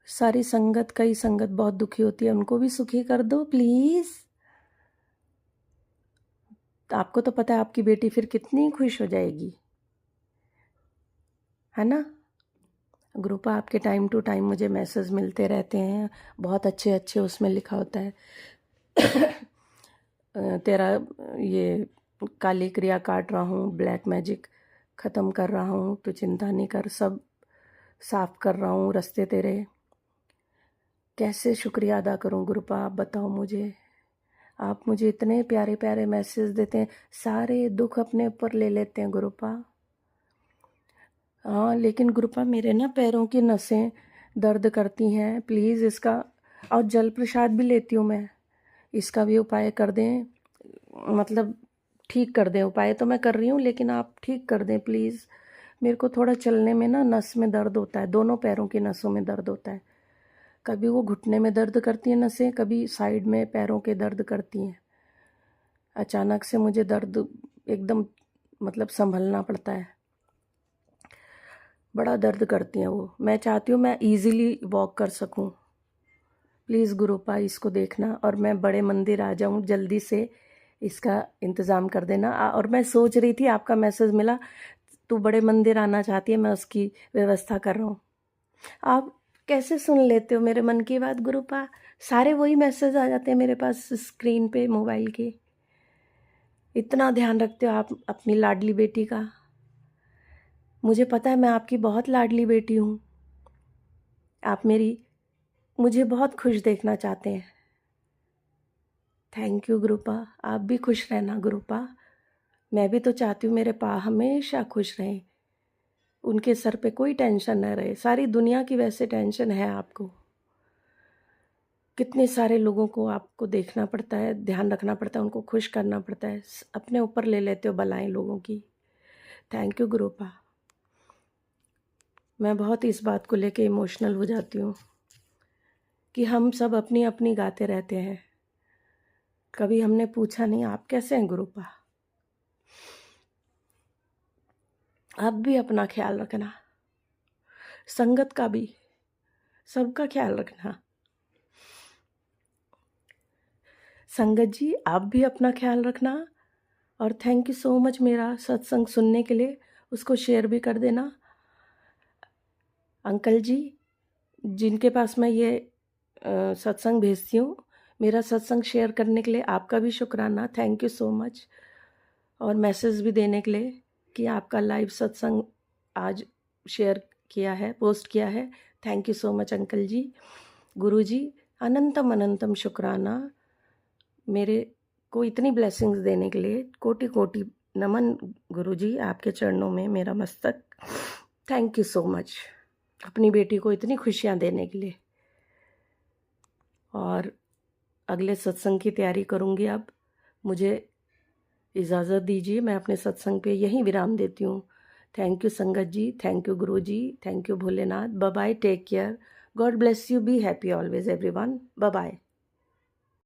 [SPEAKER 5] सारी संगत, कई संगत बहुत दुखी होती है, उनको भी सुखी कर दो प्लीज़। तो आपको तो पता है आपकी बेटी फिर कितनी खुश हो जाएगी, है ना। ग्रुपा आपके टाइम टू टाइम मुझे मैसेज मिलते रहते हैं, बहुत अच्छे अच्छे उसमें लिखा होता है तेरा ये काली क्रिया काट रहा हूँ, ब्लैक मैजिक ख़त्म कर रहा हूँ, तो चिंता नहीं कर, सब साफ कर रहा हूँ रास्ते तेरे। कैसे शुक्रिया अदा करूँ ग्रुपा, आप बताओ मुझे। आप मुझे इतने प्यारे प्यारे मैसेज देते हैं, सारे दुख अपने ऊपर ले लेते हैं ग्रुपा। हाँ लेकिन ग्रुपा मेरे ना पैरों की नसें दर्द करती हैं, प्लीज़ इसका, और जल प्रसाद भी लेती हूँ मैं, इसका भी उपाय कर दें, मतलब ठीक कर दें। उपाय तो मैं कर रही हूँ लेकिन आप ठीक कर दें प्लीज़। मेरे को थोड़ा चलने में ना नस में दर्द होता है, दोनों पैरों की नसों में दर्द होता है, कभी वो घुटने में दर्द करती हैं नसें, कभी साइड में पैरों के दर्द करती हैं। अचानक से मुझे दर्द एकदम मतलब संभलना पड़ता है, बड़ा दर्द करती हैं वो। मैं चाहती हूँ मैं इजीली वॉक कर सकूँ। प्लीज़ गुरुपा इसको देखना, और मैं बड़े मंदिर आ जाऊँ जल्दी से, इसका इंतज़ाम कर देना। और मैं सोच रही थी आपका मैसेज मिला, तू बड़े मंदिर आना चाहती है, मैं उसकी व्यवस्था कर रहा हूँ। आप कैसे सुन लेते हो मेरे मन की बात गुरुपा, सारे वही मैसेज आ जाते हैं मेरे पास स्क्रीन पे मोबाइल के। इतना ध्यान रखते हो आप अपनी लाडली बेटी का। मुझे पता है मैं आपकी बहुत लाडली बेटी हूँ, आप मुझे बहुत खुश देखना चाहते हैं। थैंक यू गुरुपा, आप भी खुश रहना गुरुपा। मैं भी तो चाहती हूँ मेरे पा हमेशा खुश रहें, उनके सर पे कोई टेंशन न रहे। सारी दुनिया की वैसे टेंशन है आपको, कितने सारे लोगों को आपको देखना पड़ता है, ध्यान रखना पड़ता है, उनको खुश करना पड़ता है, अपने ऊपर ले लेते हो बलाएं लोगों की। Thank you गुरुपा। मैं बहुत इस बात को लेके इमोशनल हो जाती हूँ कि हम सब अपनी अपनी गाते रहते हैं, कभी हमने पूछा नहीं आप कैसे हैं गुरुपा। आप भी अपना ख्याल रखना, संगत का भी, सबका ख्याल रखना। संगत जी आप भी अपना ख्याल रखना, और थैंक यू सो मच मेरा सत्संग सुनने के लिए, उसको शेयर भी कर देना। अंकल जी जिनके पास मैं ये सत्संग भेजती हूँ, मेरा सत्संग शेयर करने के लिए आपका भी शुक्राना, थैंक यू सो मच। और मैसेज भी देने के लिए कि आपका लाइव सत्संग आज शेयर किया है, पोस्ट किया है, thank you so much uncle ji. Guru ji अनंतम अनंतम शुक्राना, मेरे को इतनी ब्लेसिंग्स देने के लिए कोटि कोटि नमन गुरु जी, आपके चरणों में मेरा मस्तक। थैंक यू सो मच अपनी बेटी को इतनी खुशियाँ देने के लिए। और अगले सत्संग की तैयारी करूँगी। अब मुझे इजाज़त दीजिए, मैं अपने सत्संग पे यहीं विराम देती हूँ। थैंक यू संगत जी, thank you guru ji, thank you Bholenath. Bye bye, take care, God bless you, be happy always everyone, bye bye.